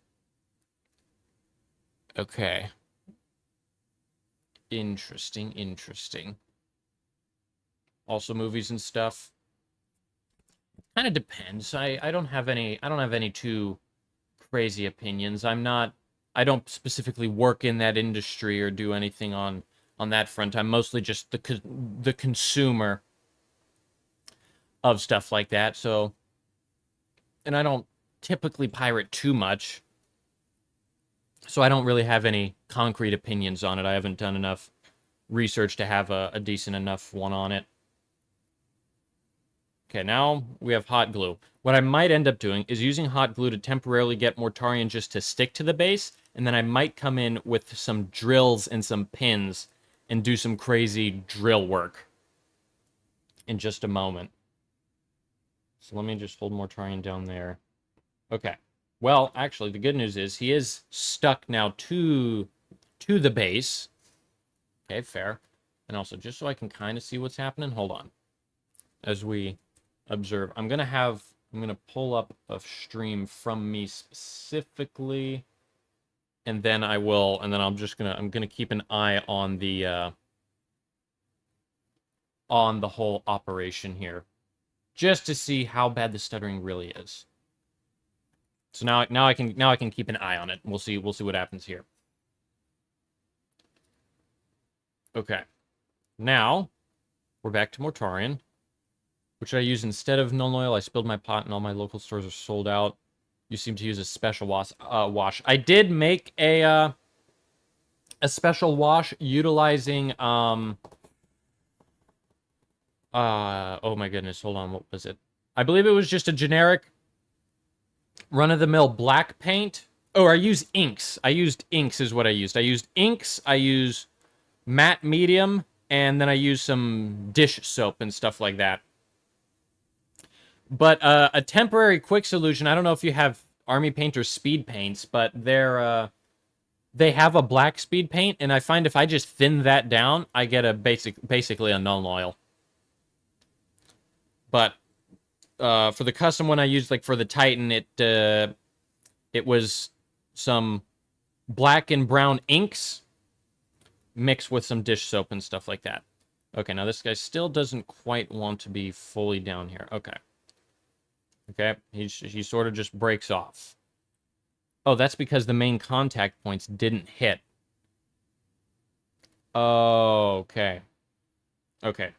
Okay. Interesting, interesting. Also movies and stuff. Kind of depends. I don't have any too crazy opinions. I don't specifically work in that industry or do anything on that front. I'm mostly just the consumer of stuff like that. So, and I don't typically pirate too much. So I don't really have any concrete opinions on it. I haven't done enough research to have a decent enough one on it. Okay, now we have hot glue. What I might end up doing is using hot glue to temporarily get Mortarion just to stick to the base, and then I might come in with some drills and some pins and do some crazy drill work in just a moment. So let me just hold Mortarion down there. Okay. Well, actually, the good news is he is stuck now to the base. Okay, fair. And also, just so I can kind of see what's happening, hold on. As we observe, I'm gonna pull up a stream from me specifically, and then I'm gonna keep an eye on the whole operation here, just to see how bad the stuttering really is. So now I can keep an eye on it. We'll see what happens here. Okay. Now we're back to Mortarion. Which I use instead of Null Oil. I spilled my pot and all my local stores are sold out. You seem to use a special wash. I did make a special wash utilizing oh my goodness, hold on, what was it? I believe it was just a generic run-of-the-mill black paint. Oh, I use inks. I used inks is what I used. I used inks, I use matte medium, and then I used some dish soap and stuff like that. But a temporary quick solution, I don't know if you have Army Paint or Speed Paints, but they have a black speed paint, and I find if I just thin that down, I get a basically a Null Oil. But for the custom one I used, like for the Titan, it was some black and brown inks mixed with some dish soap and stuff like that. Okay, now this guy still doesn't quite want to be fully down here. Okay. Okay, he sort of just breaks off. Oh, that's because the main contact points didn't hit. Oh, okay. Okay.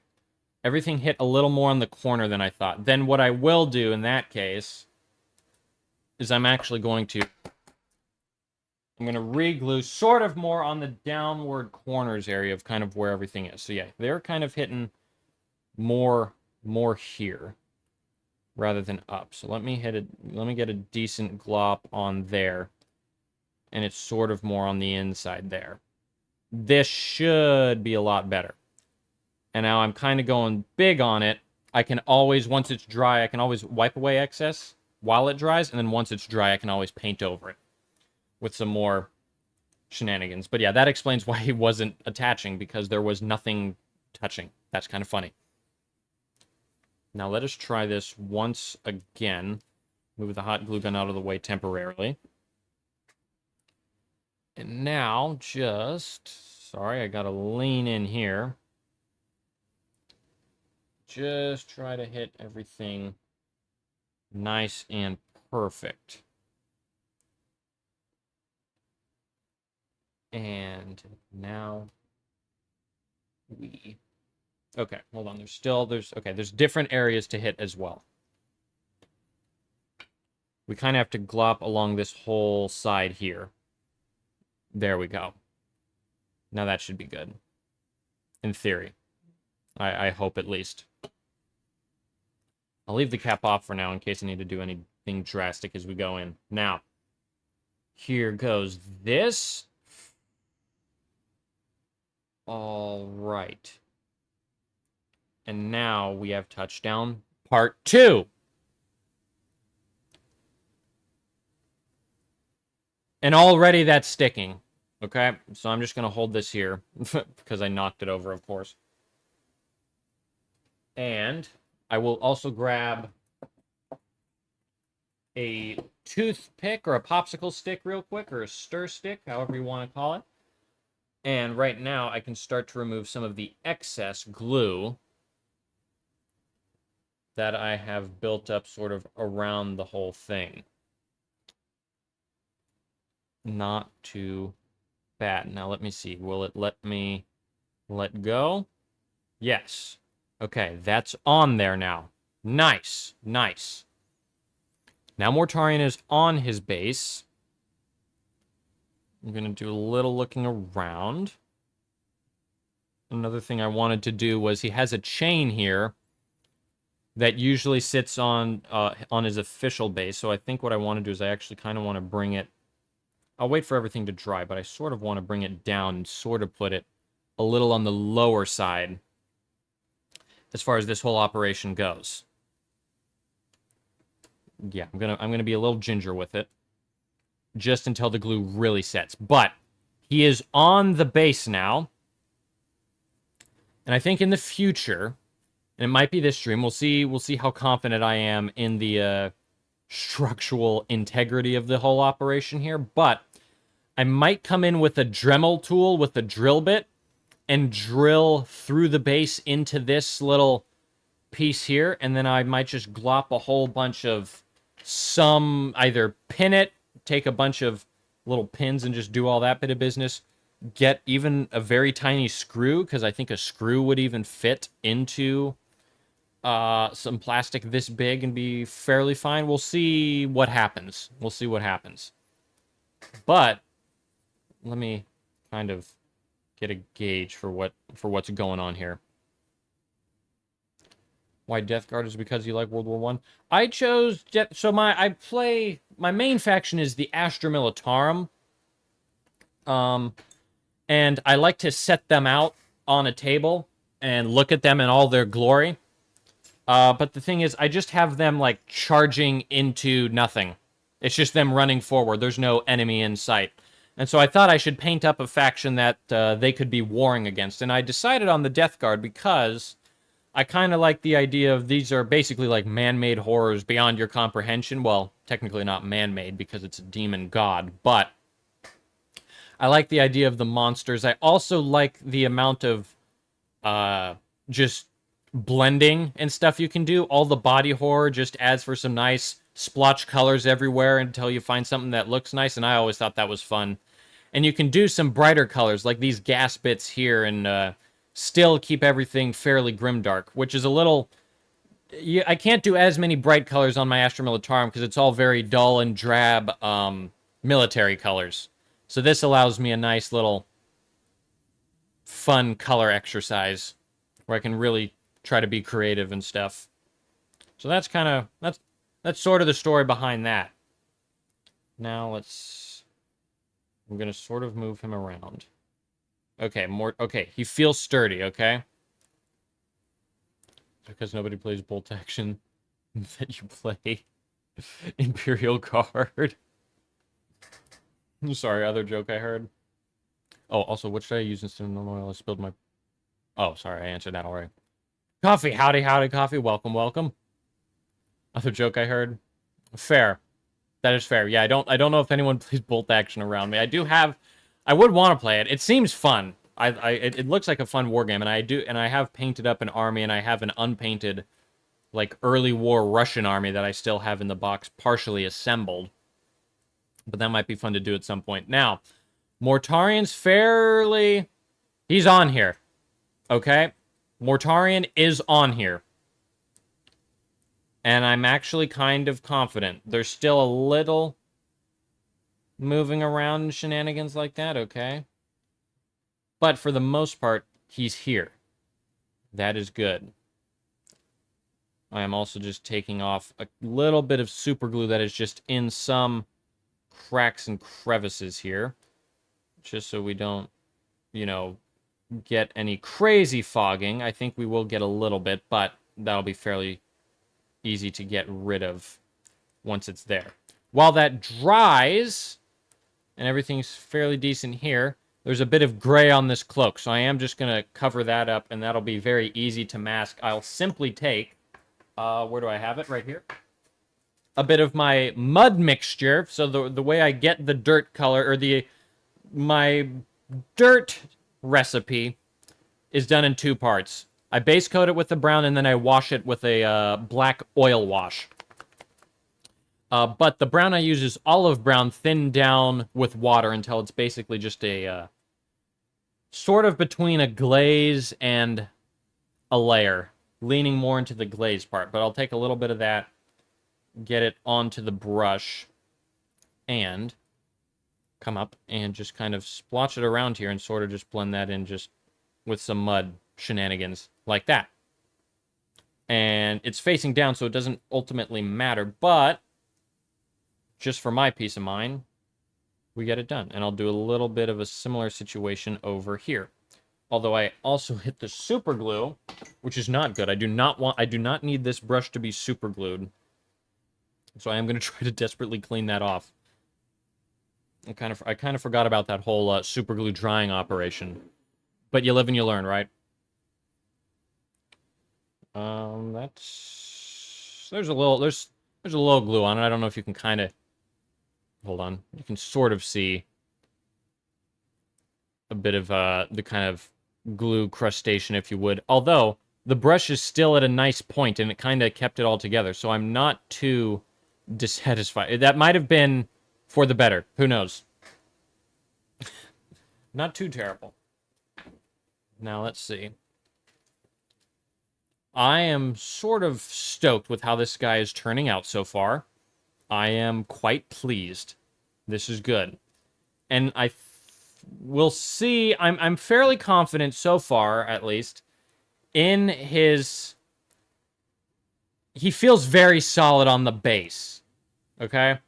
Everything hit a little more on the corner than I thought. Then what I will do in that case is I'm actually going to... I'm going to re-glue sort of more on the downward corners area of kind of where everything is. So yeah, they're kind of hitting more here rather than up. So let me get a decent glop on there. And it's sort of more on the inside there. This should be a lot better. And now I'm kind of going big on it. I can always, once it's dry, I can always wipe away excess while it dries. And then once it's dry, I can always paint over it with some more shenanigans. But yeah, that explains why he wasn't attaching, because there was nothing touching. That's kind of funny. Now let us try this once again. Move the hot glue gun out of the way temporarily. And now just... Sorry, I gotta lean in here. Just try to hit everything nice and perfect. And now we... Okay, hold on. There's different areas to hit as well. We kind of have to glop along this whole side here. There we go. Now that should be good. In theory. I hope at least. I'll leave the cap off for now in case I need to do anything drastic as we go in. Now, here goes this. All right. And now we have touchdown part 2. And already that's sticking. Okay, so I'm just going to hold this here because I knocked it over, of course. And I will also grab a toothpick or a popsicle stick real quick, or a stir stick, however you want to call it. And right now I can start to remove some of the excess glue that I have built up sort of around the whole thing. Not too bad. Now let me see. Will it let me let go? Yes. Okay, that's on there now. Nice. Nice. Now Mortarion is on his base. I'm going to do a little looking around. Another thing I wanted to do was he has a chain here that usually sits on his official base. So I think what I want to do is I actually kind of want to bring it... I'll wait for everything to dry, but I sort of want to bring it down and sort of put it a little on the lower side as far as this whole operation goes. Yeah, I'm gonna be a little ginger with it just until the glue really sets. But he is on the base now. And I think in the future, and it might be this stream, we'll see how confident I am in the structural integrity of the whole operation here, but I might come in with a Dremel tool with a drill bit and drill through the base into this little piece here, and then I might just glop a whole bunch of either pin it, take a bunch of little pins and just do all that bit of business, get even a very tiny screw, because I think a screw would even fit into some plastic this big and be fairly fine. We'll see what happens. We'll see what happens. But let me kind of get a gauge for what's going on here. Why Death Guard is because you like World War One. I chose my main faction is the Astra Militarum. And I like to set them out on a table and look at them in all their glory. But the thing is, I just have them, like, charging into nothing. It's just them running forward. There's no enemy in sight. And so I thought I should paint up a faction that they could be warring against. And I decided on the Death Guard because I kind of like the idea of these are basically like man-made horrors beyond your comprehension. Well, technically not man-made because it's a demon god, but I like the idea of the monsters. I also like the amount of just blending and stuff you can do. All the body horror just adds for some nice splotch colors everywhere until you find something that looks nice, and I always thought that was fun. And you can do some brighter colors, like these gas bits here, and still keep everything fairly grimdark, which is a little... I can't do as many bright colors on my Astra Militarum because it's all very dull and drab military colors. So this allows me a nice little fun color exercise where I can really try to be creative and stuff. So that's kind of... That's sort of the story behind that. Now I'm going to sort of move him around. Okay, okay, he feels sturdy, okay? Because nobody plays Bolt Action that you play Imperial Guard. I'm sorry, other joke I heard. Oh, also, what should I use instead of normal oil? I spilled my... Oh, sorry, I answered that already. Coffee, howdy, coffee, welcome, welcome. Other joke I heard. Fair. That is fair. Yeah, I don't know if anyone plays Bolt Action around me. I would want to play it. It seems fun. It looks like a fun war game, and I have painted up an army, and I have an unpainted, like, early war Russian army that I still have in the box partially assembled. But that might be fun to do at some point. Now, Mortarion's fairly... He's on here. Okay? Mortarion is on here. And I'm actually kind of confident. There's still a little moving around and shenanigans like that, okay? But for the most part, he's here. That is good. I am also just taking off a little bit of super glue that is just in some cracks and crevices here. Just so we don't, get any crazy fogging. I think we will get a little bit, but that'll be fairly easy to get rid of once it's there. While that dries, and everything's fairly decent here, there's a bit of gray on this cloak, so I am just going to cover that up, and that'll be very easy to mask. I'll simply take, where do I have it? Right here. a bit of my mud mixture. So the way I get the dirt color, or my dirt recipe is done in 2 parts. I base coat it with the brown, and then I wash it with a black oil wash. But the brown I use is olive brown, thinned down with water until it's basically just a sort of between a glaze and a layer, leaning more into the glaze part. But I'll take a little bit of that, get it onto the brush, and come up and just kind of splotch it around here and sort of just blend that in just with some mud shenanigans like that. And it's facing down, so it doesn't ultimately matter, but just for my peace of mind, we get it done. And I'll do a little bit of a similar situation over here. Although I also hit the super glue, which is not good. I do not need this brush to be super glued. So I am going to try to desperately clean that off. I kind of forgot about that whole super glue drying operation. But you live and you learn, right? There's a little glue on it. I don't know if you can kind of, hold on. You can sort of see a bit of the kind of glue crustation, if you would. Although the brush is still at a nice point, and it kind of kept it all together. So I'm not too dissatisfied. That might have been for the better. Who knows? Not too terrible. Now let's see. I am sort of stoked with how this guy is turning out so far. I am quite pleased. This is good. And we'll see. I'm fairly confident so far, at least, in his... He feels very solid on the base. Okay?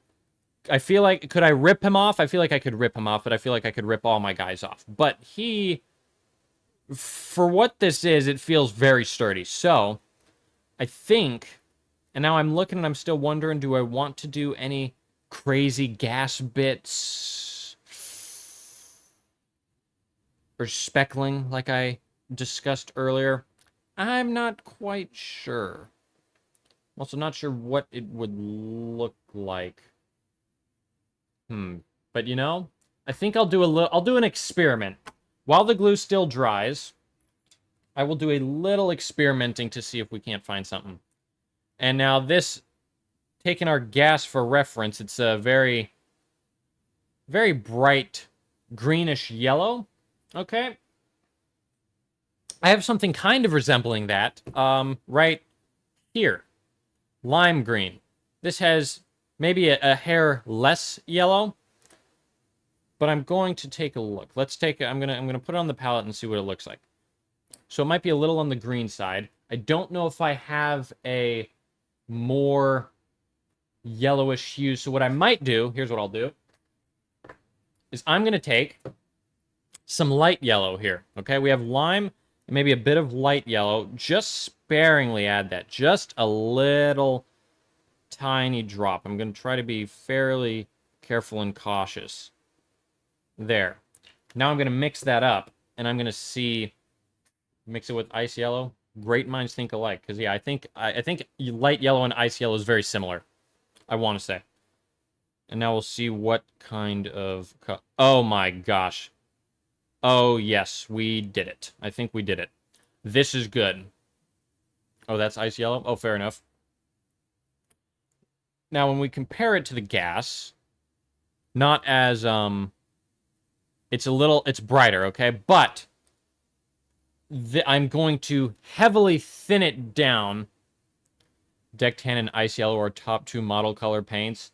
I feel like... Could I rip him off? I feel like I could rip him off, but I feel like I could rip all my guys off. But he... For what this is, it feels very sturdy. So, I think... And now I'm looking and I'm still wondering, do I want to do any crazy gas bits? Or speckling, like I discussed earlier? I'm not quite sure. I'm also not sure what it would look like. But you know, I think I'll do an experiment. While the glue still dries, I will do a little experimenting to see if we can't find something. And now this, taking our gas for reference, it's a very, very bright greenish yellow. Okay. I have something kind of resembling that, right here. Lime green. This has maybe a hair less yellow. But I'm going to take a look. I'm gonna put it on the palette and see what it looks like. So it might be a little on the green side. I don't know if I have a more yellowish hue. So what I might do, here's what I'll do, is I'm gonna take some light yellow here. Okay, we have lime and maybe a bit of light yellow. Just sparingly add that. Just a little tiny drop. I'm gonna try to be fairly careful and cautious. There. Now I'm going to mix that up, and I'm going to mix it with ice yellow. Great minds think alike, because yeah, I think light yellow and ice yellow is very similar, I want to say. And now we'll see what kind of... Oh my gosh. Oh yes, we did it. I think we did it. This is good. Oh, that's ice yellow? Oh, fair enough. Now, when we compare it to the gas, not as, it's brighter, okay? But I'm going to heavily thin it down. Deck-Tan and Ice Yellow are top 2 model color paints.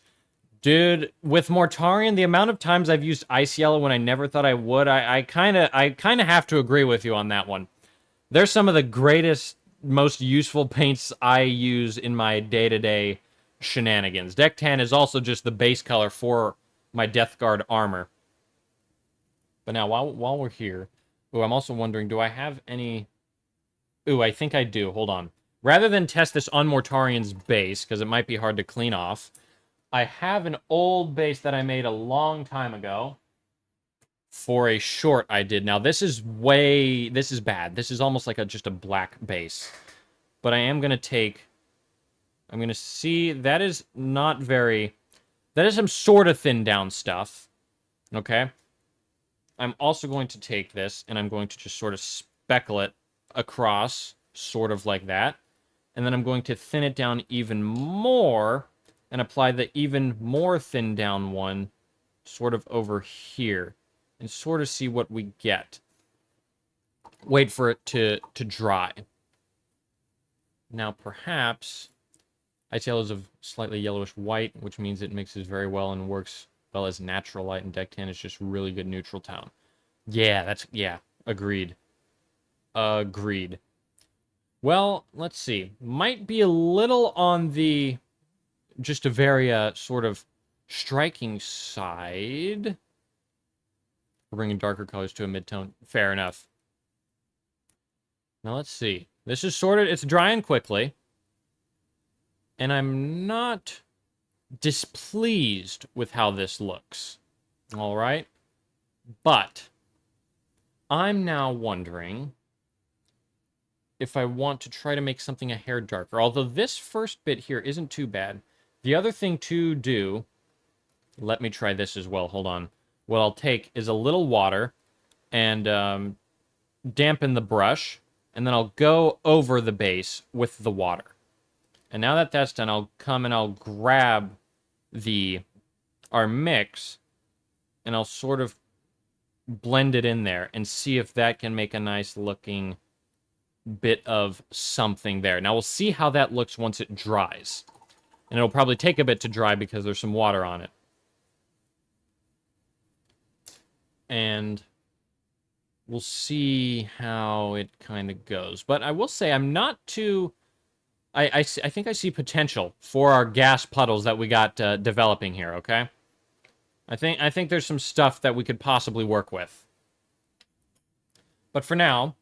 Dude, with Mortarion, the amount of times I've used Ice Yellow when I never thought I would, I kind of have to agree with you on that one. They're some of the greatest, most useful paints I use in my day-to-day shenanigans. Deck-Tan is also just the base color for my Death Guard armor. But now, while we're here... Ooh, I'm also wondering, do I have any... Ooh, I think I do. Hold on. Rather than test this on Mortarion's base, because it might be hard to clean off, I have an old base that I made a long time ago for a short I did. Now, this is bad. This is almost like just a black base. But I am going to take I'm going to see, that is not very, that is some sort of thin down stuff. Okay? I'm also going to take this, and I'm going to just sort of speckle it across, sort of like that. And then I'm going to thin it down even more, and apply the even more thin down one sort of over here, and sort of see what we get. Wait for it to dry. Now, perhaps Ice-Yellow is of slightly yellowish white, which means it mixes very well and works well as natural light, and Deck Tan is just really good neutral tone. Yeah, agreed. Agreed. Well, let's see. Might be a little on the just a very sort of striking side. We're bringing darker colors to a mid-tone. Fair enough. Now let's see. This is sort of, it's drying quickly. And I'm not displeased with how this looks. All right? But I'm now wondering if I want to try to make something a hair darker. Although this first bit here isn't too bad. The other thing to do, let me try this as well. Hold on. What I'll take is a little water and dampen the brush. And then I'll go over the base with the water. And now that that's done, I'll come and I'll grab our mix, and I'll sort of blend it in there and see if that can make a nice looking bit of something there. Now we'll see how that looks once it dries. And it'll probably take a bit to dry because there's some water on it. And we'll see how it kind of goes. But I will say I'm not too... I think I see potential for our gas puddles that we got developing here, okay? I think there's some stuff that we could possibly work with. But for now,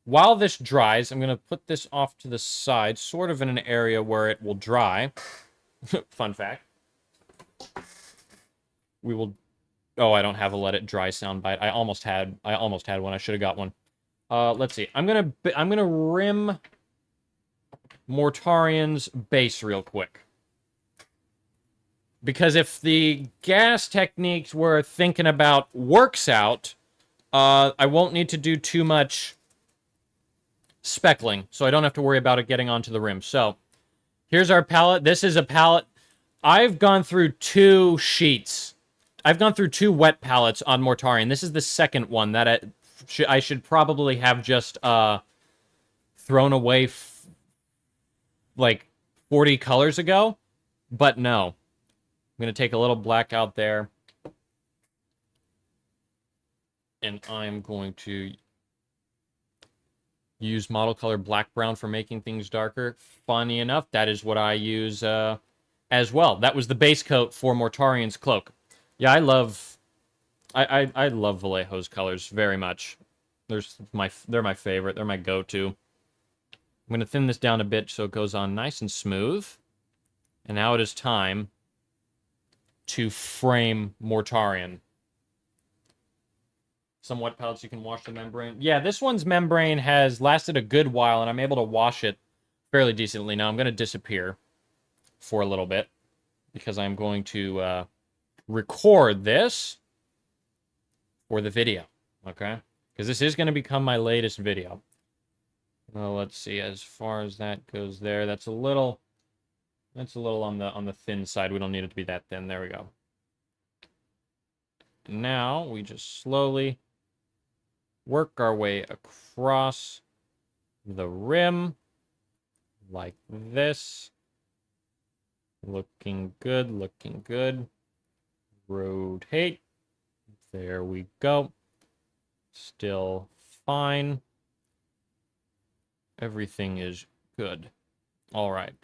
while this dries, I'm going to put this off to the side, sort of in an area where it will dry. Fun fact. We will... Oh, I don't have a let it dry soundbite. I almost had one. I should have got one. Let's see. I'm gonna rim Mortarian's base real quick. Because if the gas techniques we're thinking about works out, I won't need to do too much speckling, so I don't have to worry about it getting onto the rim. So, here's our palette. This is a palette. I've gone through 2 sheets. I've gone through 2 wet palettes on Mortarion. This is the second one that I should probably have just thrown away like 40 colors ago, but no. I'm going to take a little black out there, and I'm going to use model color black brown for making things darker. Funny enough, that is what I use as well. That was the base coat for Mortarion's cloak. Yeah, I love Vallejo's colors very much. They're my favorite. They're my go-to. I'm going to thin this down a bit so it goes on nice and smooth. And now it is time to frame Mortarion. Some wet palettes you can wash the membrane. Yeah, this one's membrane has lasted a good while, and I'm able to wash it fairly decently. Now I'm going to disappear for a little bit because I'm going to record this for the video, okay? Because this is going to become my latest video. Well, let's see. As far as that goes there, that's a little on the thin side. We don't need it to be that thin. There we go. Now we just slowly work our way across the rim like this. Looking good, looking good. Rotate. There we go. Still fine. Everything is good. All right.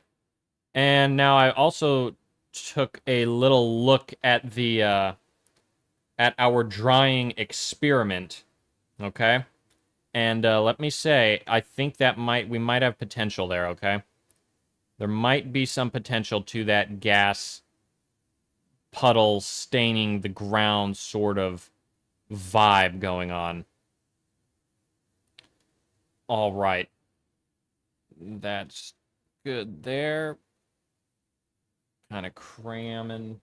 And now I also took a little look at the at our drying experiment. Okay? And let me say, I think that we might have potential there, okay? There might be some potential to that gas puddle staining the ground sort of vibe going on. All right. That's good there. kind of craning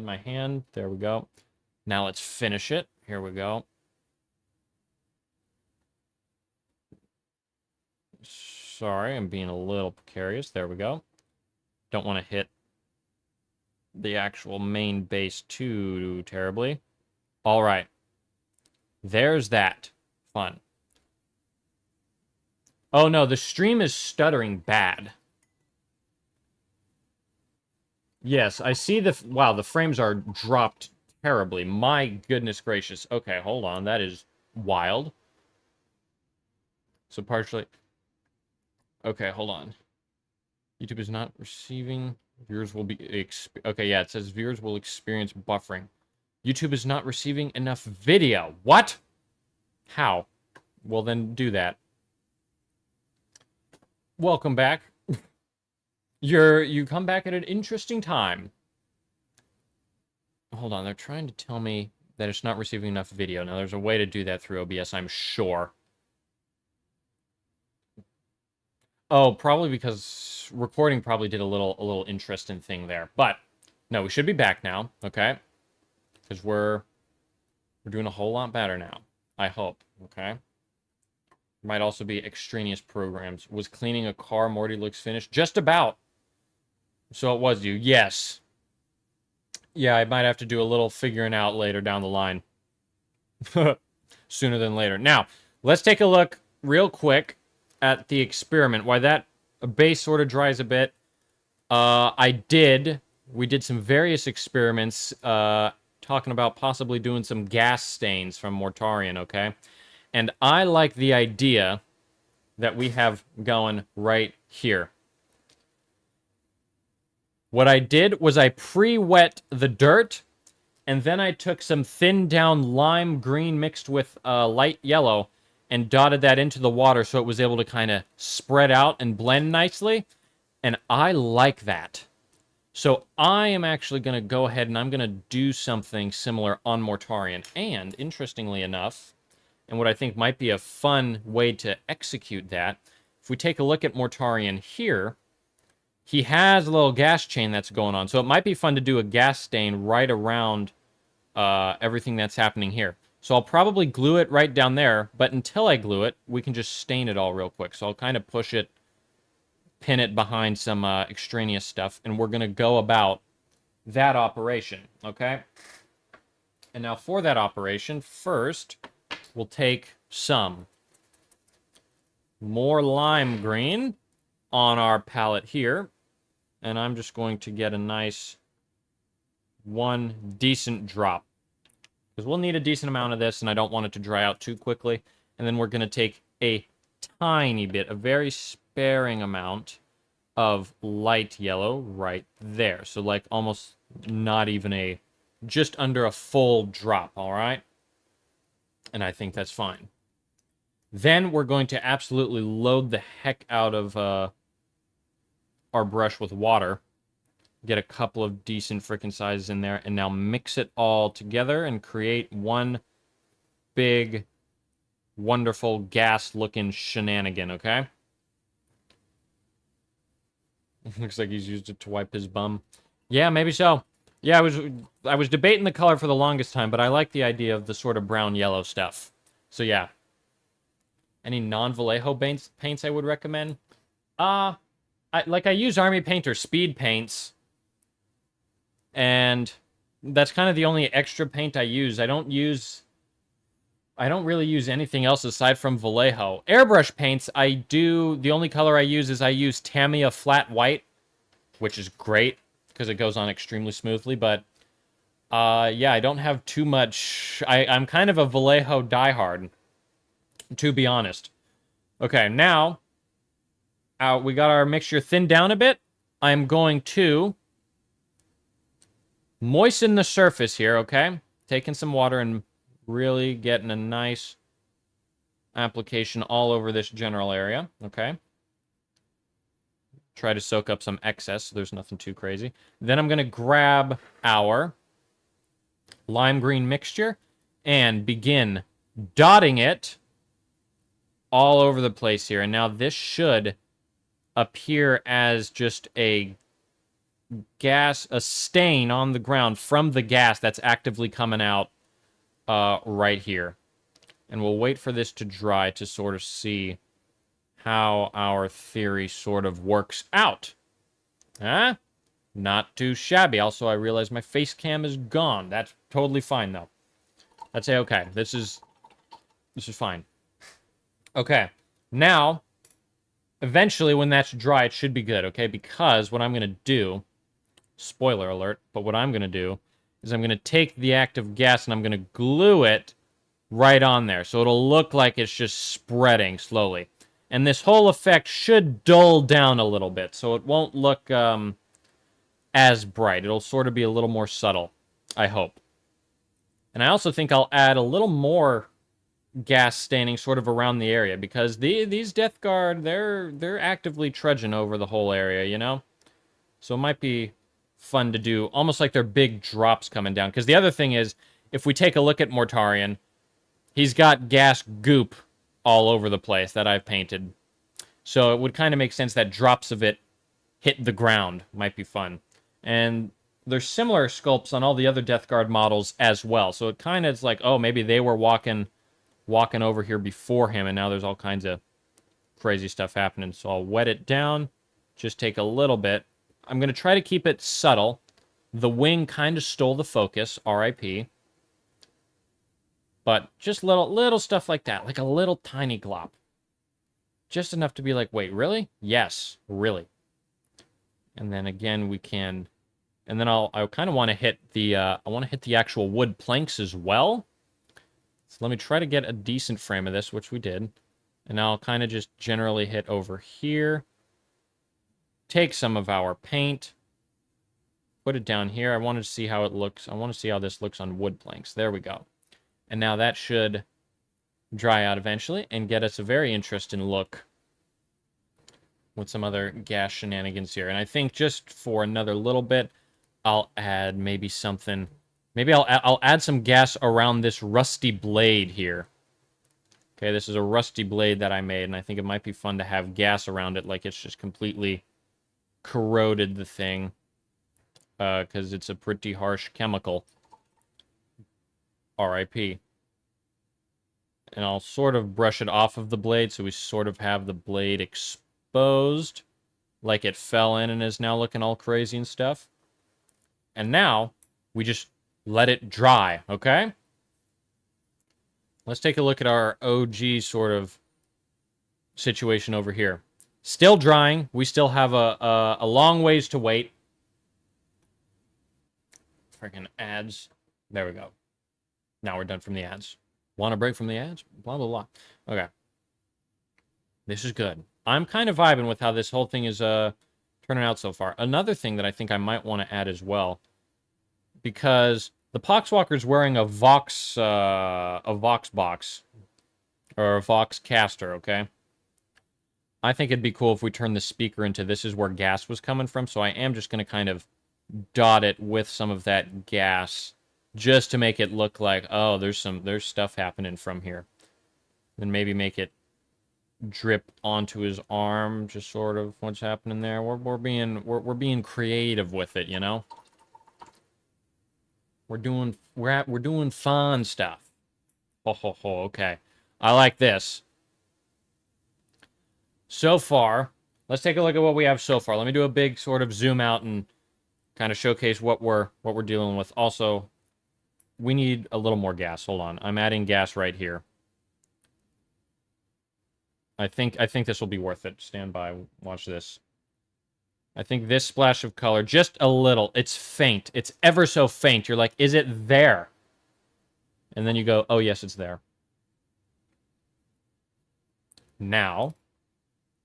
my hand. There we go. Now let's finish it. Here we go. Sorry, I'm being a little precarious. There we go. Don't want to hit the actual main base too terribly. All right. There's that. Fun. Oh no, the stream is stuttering bad. Yes, I see the... Wow, the frames are dropped terribly. My goodness gracious. Okay, hold on. That is wild. So partially... Okay, hold on. YouTube is not receiving... Viewers will be... Okay, yeah, it says viewers will experience buffering. YouTube is not receiving enough video. What? How? Well, then do that. Welcome back. You come back at an interesting time. Hold on, they're trying to tell me that it's not receiving enough video. Now, there's a way to do that through OBS, I'm sure. Oh, probably because recording probably did a little interesting thing there. But no, we should be back now, okay? Because we're doing a whole lot better now. I hope, okay? Might also be extraneous programs. Was cleaning a car. Morty looks finished. Just about. So it was you. Yes. Yeah, I might have to do a little figuring out later down the line. Sooner than later. Now, let's take a look real quick at the experiment. Why that base sort of dries a bit. We did some various experiments talking about possibly doing some gas stains from Mortarion, okay? And I like the idea that we have going right here. What I did was I pre-wet the dirt, and then I took some thinned down lime green mixed with light yellow and dotted that into the water so it was able to kind of spread out and blend nicely. And I like that. So I am actually going to go ahead and I'm going to do something similar on Mortarion. And, interestingly enough, and what I think might be a fun way to execute that, if we take a look at Mortarion here, he has a little gas chain that's going on. So it might be fun to do a gas stain right around everything that's happening here. So I'll probably glue it right down there, but until I glue it, we can just stain it all real quick. So I'll kind of push it, pin it behind some extraneous stuff, and we're going to go about that operation, okay? And now for that operation, first, we'll take some more lime green on our palette here, and I'm just going to get a nice one decent drop, because we'll need a decent amount of this, and I don't want it to dry out too quickly. And then we're going to take a tiny bit, a very sparing amount of light yellow right there. So like almost not even just under a full drop, all right? And I think that's fine. Then we're going to absolutely load the heck out of our brush with water. Get a couple of decent freaking sizes in there, and now mix it all together and create one big, wonderful gas-looking shenanigan, okay? Looks like he's used it to wipe his bum. Yeah, maybe so. Yeah, I was debating the color for the longest time, but I like the idea of the sort of brown-yellow stuff. So yeah. Any non-Vallejo paints I would recommend? I use Army Painter speed paints. And that's kind of the only extra paint I use. I don't really use anything else aside from Vallejo. Airbrush paints, the only color I use Tamiya Flat White, which is great because it goes on extremely smoothly, but yeah, I don't have too much. I'm kind of a Vallejo diehard, to be honest. Okay, now we got our mixture thinned down a bit. I'm going to moisten the surface here, okay? Taking some water and really getting a nice application all over this general area, okay? Try to soak up some excess so there's nothing too crazy. Then I'm going to grab our lime green mixture and begin dotting it all over the place here. And now this should appear as just a a stain on the ground from the gas that's actively coming out right here. And we'll wait for this to dry to sort of see how our theory sort of works out. Huh? Not too shabby. Also, I realize my face cam is gone. That's totally fine, though. I'd say, okay, this is fine. Okay, now, eventually, when that's dry, it should be good, okay? Because what I'm going to do, spoiler alert, but what I'm going to do is I'm going to take the active gas and I'm going to glue it right on there. So it'll look like it's just spreading slowly. And this whole effect should dull down a little bit, so it won't look as bright. It'll sort of be a little more subtle, I hope. And I also think I'll add a little more gas staining sort of around the area, because these Death Guard, they're actively trudging over the whole area, you know? So it might be fun to do, almost like they're big drops coming down. Because the other thing is, if we take a look at Mortarion, he's got gas goop all over the place that I've painted. So it would kind of make sense that drops of it hit the ground. Might be fun. And there's similar sculpts on all the other Death Guard models as well. So it kind of is like, oh, maybe they were walking over here before him, and now there's all kinds of crazy stuff happening. So I'll wet it down. Just take a little bit. I'm going to try to keep it subtle. The wing kind of stole the focus, RIP. But just little stuff like that, like a little tiny glop. Just enough to be like, wait, really? Yes, really. And then again, we can, and then I kind of want to hit the, actual wood planks as well. So let me try to get a decent frame of this, which we did. And I'll kind of just generally hit over here. Take some of our paint. Put it down here. I wanted to see how it looks. I want to see how this looks on wood planks. There we go. And now that should dry out eventually and get us a very interesting look with some other gas shenanigans here. And I think just for another little bit, I'll add maybe something. Maybe I'll add some gas around this rusty blade here. Okay, this is a rusty blade that I made, and I think it might be fun to have gas around it, like it's just completely corroded the thing, because it's a pretty harsh chemical. RIP. And I'll sort of brush it off of the blade, so we sort of have the blade exposed, like it fell in and is now looking all crazy and stuff. And now, we just let it dry, okay? Let's take a look at our OG sort of situation over here. Still drying. We still have a long ways to wait. Freaking ads. There we go. Now we're done from the ads. Want a break from the ads? Blah, blah, blah. Okay. This is good. I'm kind of vibing with how this whole thing is turning out so far. Another thing that I think I might want to add as well, because the Poxwalker's wearing a Vox box, or a Vox caster, okay? I think it'd be cool if we turn the speaker into this is where gas was coming from, so I am just going to kind of dot it with some of that gas, just to make it look like, oh, there's stuff happening from here. Then maybe make it drip onto his arm, just sort of what's happening there. We're being creative with it, you know? We're doing fun stuff. Ho ho ho, okay. I like this. So far, let's take a look at what we have so far. Let me do a big sort of zoom out and kind of showcase what we're dealing with. Also, we need a little more gas. Hold on. I'm adding gas right here. I think this will be worth it. Stand by. Watch this. I think this splash of color, just a little. It's faint. It's ever so faint. You're like, is it there? And then you go, oh, yes, it's there. Now,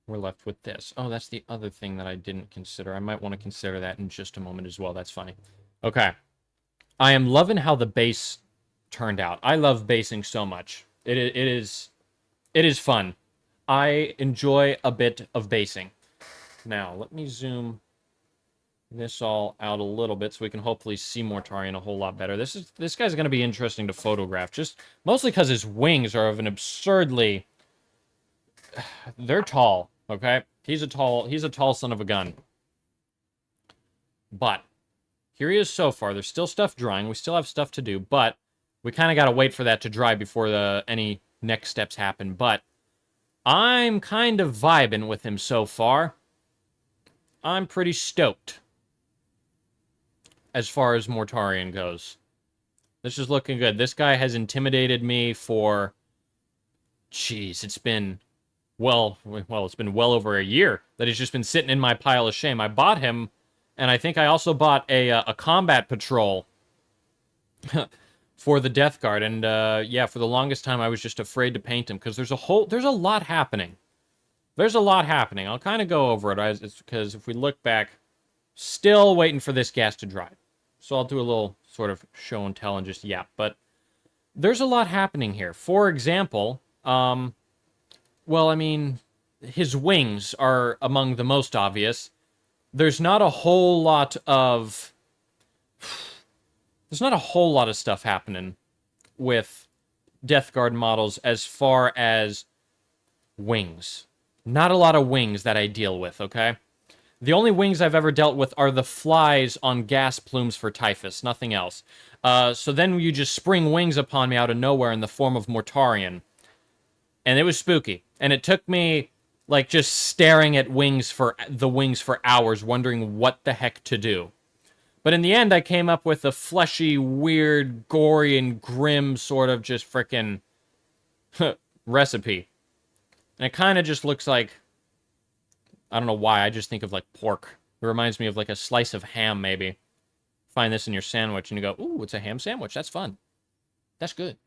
we're left with this. Oh, that's the other thing that I didn't consider. I might want to consider that in just a moment as well. That's funny. Okay. I am loving how the base turned out. I love basing so much. It is fun. I enjoy a bit of basing. Now, let me zoom this all out a little bit so we can hopefully see Mortarion a whole lot better. This guy's going to be interesting to photograph, just mostly because his wings are of an absurdly... They're tall, okay? He's a tall son of a gun. But here he is so far. There's still stuff drying. We still have stuff to do, but we kind of got to wait for that to dry before any next steps happen. But I'm kind of vibing with him so far. I'm pretty stoked as far as Mortarion goes. This is looking good. This guy has intimidated me for... Jeez, it's been... Well, it's been well over a year that he's just been sitting in my pile of shame. I bought him, and I think I also bought a combat patrol for the Death Guard. And yeah, for the longest time, I was just afraid to paint him because there's a lot happening. There's a lot happening. I'll kind of go over it because if we look back, still waiting for this gas to dry. So I'll do a little sort of show and tell and just yap. But there's a lot happening here. For example, well, I mean, his wings are among the most obvious. There's not a whole lot of... There's not a whole lot of stuff happening with Death Guard models as far as wings. Not a lot of wings that I deal with, okay? The only wings I've ever dealt with are the flies on gas plumes for Typhus, nothing else. So then you just spring wings upon me out of nowhere in the form of Mortarion. And it was spooky. And it took me, like, just staring at the wings for hours, wondering what the heck to do. But in the end, I came up with a fleshy, weird, gory, and grim sort of just frickin' recipe. And it kind of just looks like... I don't know why, I just think of, like, pork. It reminds me of, like, a slice of ham, maybe. Find this in your sandwich, and you go, ooh, it's a ham sandwich. That's fun. That's good.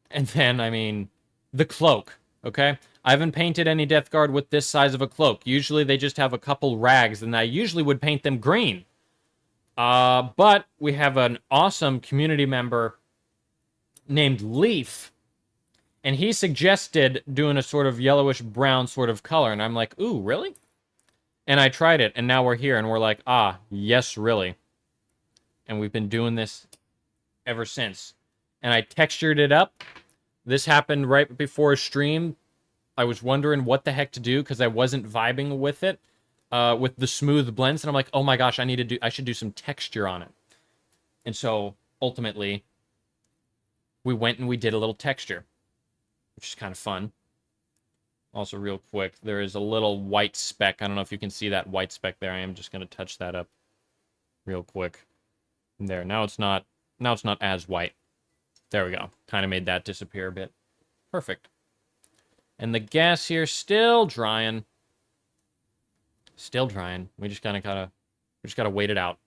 And then, I mean, the cloak, okay? I haven't painted any Death Guard with this size of a cloak. Usually they just have a couple rags, and I usually would paint them green. But we have an awesome community member named Leaf, and he suggested doing a sort of yellowish-brown sort of color, and I'm like, ooh, really? And I tried it, and now we're here, and we're like, ah, yes, really. And we've been doing this ever since. And I textured it up. This happened right before a stream. I was wondering what the heck to do, because I wasn't vibing with it, with the smooth blends, and I'm like, oh my gosh, I should do some texture on it. And so, ultimately, we went and we did a little texture, which is kind of fun. Also, real quick, there is a little white speck. I don't know if you can see that white speck there. I am just going to touch that up real quick. There. Now it's not as white. There we go. Kind of made that disappear a bit. Perfect. And the gas here still drying. Still drying. We just gotta wait it out.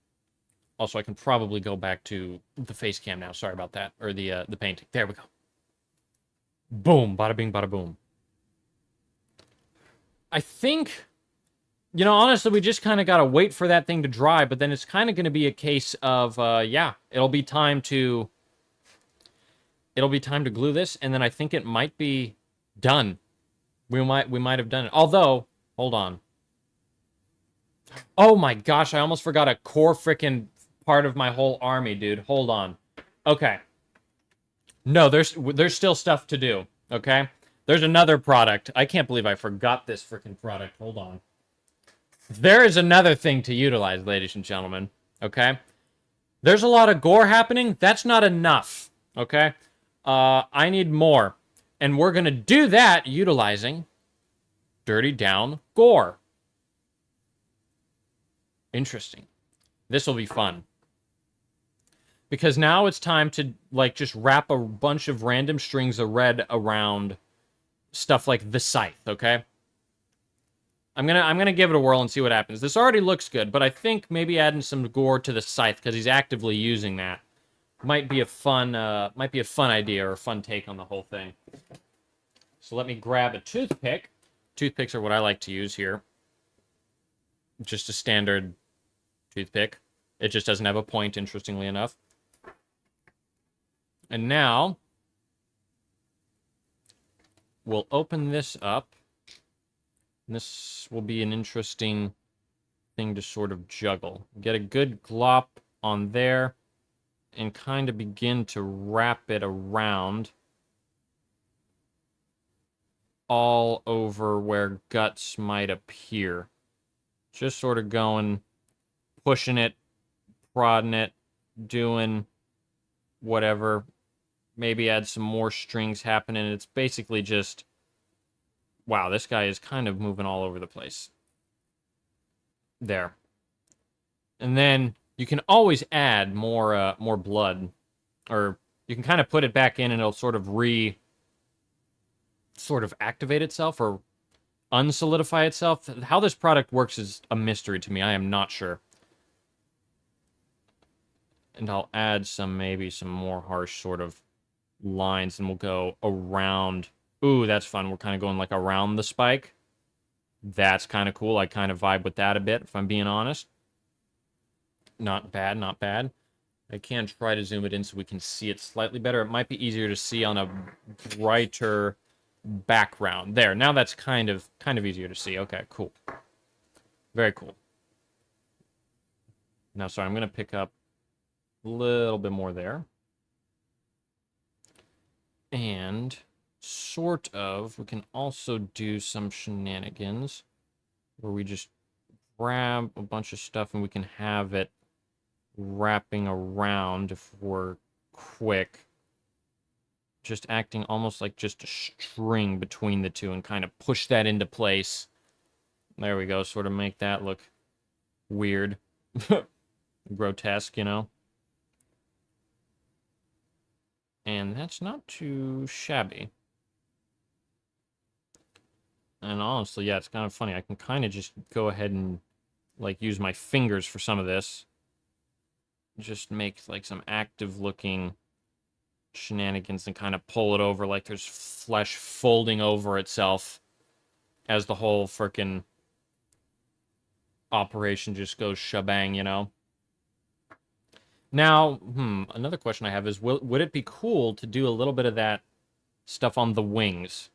Also, I can probably go back to the face cam now. Sorry about that. Or the painting. There we go. Boom. Bada bing, bada boom. I think, honestly, we just kind of got to wait for that thing to dry, but then it's kind of going to be a case of, yeah, it'll be time to glue this, and then I think it might be done. We might have done it. Although, hold on. Oh my gosh, I almost forgot a core frickin' part of my whole army, dude. Hold on. Okay. No, there's still stuff to do, okay? There's another product. I can't believe I forgot this freaking product. Hold on. There is another thing to utilize, ladies and gentlemen. Okay? There's a lot of gore happening. That's not enough. Okay? I need more. And we're going to do that utilizing Dirty Down Gore. Interesting. This will be fun. Because now it's time to, like, just wrap a bunch of random strings of red around stuff like the scythe, okay? I'm gonna give it a whirl and see what happens. This already looks good, but I think maybe adding some gore to the scythe, because he's actively using that, might be a fun idea or a fun take on the whole thing. So let me grab a toothpick. Toothpicks are what I like to use here. Just a standard toothpick. It just doesn't have a point, interestingly enough. And now we'll open this up. This will be an interesting thing to sort of juggle. Get a good glop on there and kind of begin to wrap it around all over where guts might appear. Just sort of going, pushing it, prodding it, doing whatever. Maybe add some more strings happening. It's basically just, wow, this guy is kind of moving all over the place. There. And then you can always add more blood. Or you can kind of put it back in and it'll sort of activate itself or unsolidify itself. How this product works is a mystery to me. I am not sure. And I'll add maybe some more harsh sort of lines, and we'll go around. Ooh, that's fun. We're kind of going like around the spike. That's kind of cool. I kind of vibe with that a bit, if I'm being honest. Not bad, not bad. I can try to zoom it in so we can see it slightly better. It might be easier to see on a brighter background. There, now that's kind of easier to see. Okay, cool. Very cool. Now, sorry, I'm going to pick up a little bit more there. And sort of, we can also do some shenanigans where we just grab a bunch of stuff and we can have it wrapping around if we're quick. Just acting almost like just a string between the two and kind of push that into place. There we go, sort of make that look weird. Grotesque, you know? And that's not too shabby. And honestly, yeah, it's kind of funny. I can kind of just go ahead and, like, use my fingers for some of this. Just make, like, some active-looking shenanigans and kind of pull it over like there's flesh folding over itself as the whole frickin' operation just goes shebang, you know? Now, another question I have is, would it be cool to do a little bit of that stuff on the wings?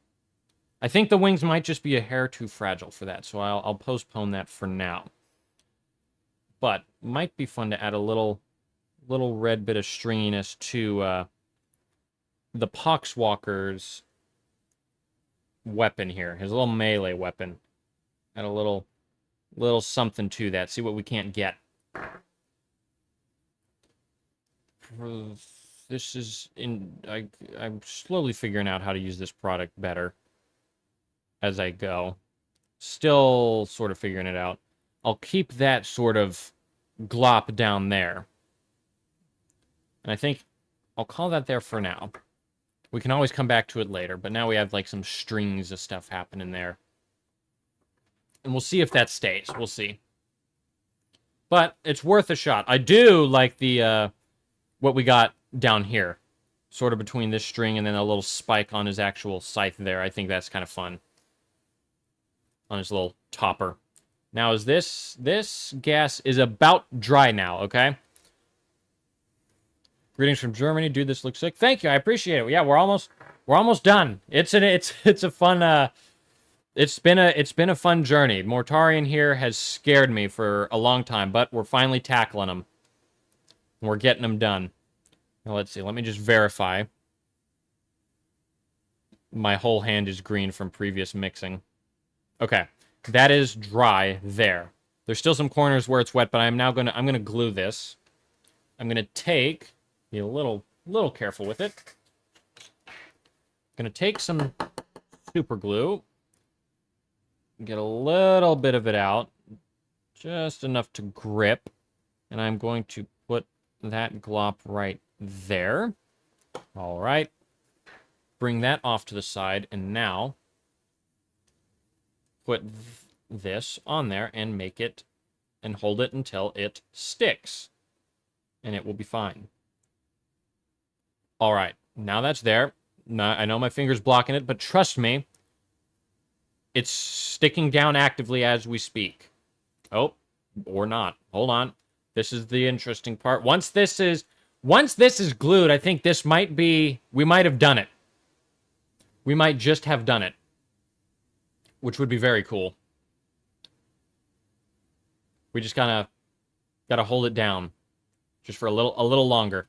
I think the wings might just be a hair too fragile for that, so I'll postpone that for now. But might be fun to add a little red bit of stringiness to the Poxwalker's weapon here, his little melee weapon. Add a little something to that. See what we can't get. This is I'm slowly figuring out how to use this product better as I go. Still sort of figuring it out. I'll keep that sort of glop down there. And I think I'll call that there for now. We can always come back to it later, but now we have like some strings of stuff happening there. And we'll see if that stays. We'll see. But it's worth a shot. I do like the what we got down here. Sort of between this string and then a little spike on his actual scythe there. I think that's kind of fun. On his little topper. Now, is this gas is about dry now, okay? Greetings from Germany. Dude, this looks sick. Thank you. I appreciate it. Yeah, we're almost done. It's a fun it's been a fun journey. Mortarion here has scared me for a long time, but we're finally tackling him. We're getting them done. Now, let's see. Let me just verify. My whole hand is green from previous mixing. Okay. That is dry there. There's still some corners where it's wet, but I'm gonna glue this. I'm gonna be a little careful with it. Gonna take some super glue. Get a little bit of it out. Just enough to grip. And I'm going to put that glop right there. All right. Bring that off to the side, and now put this on there and make it and hold it until it sticks. And it will be fine. All right. Now that's there. Now, I know my finger's blocking it, but trust me, it's sticking down actively as we speak. Oh, or not. Hold on. This is the interesting part. Once this is glued, I think we might have done it. We might just have done it. Which would be very cool. We just gotta hold it down. Just for a little longer.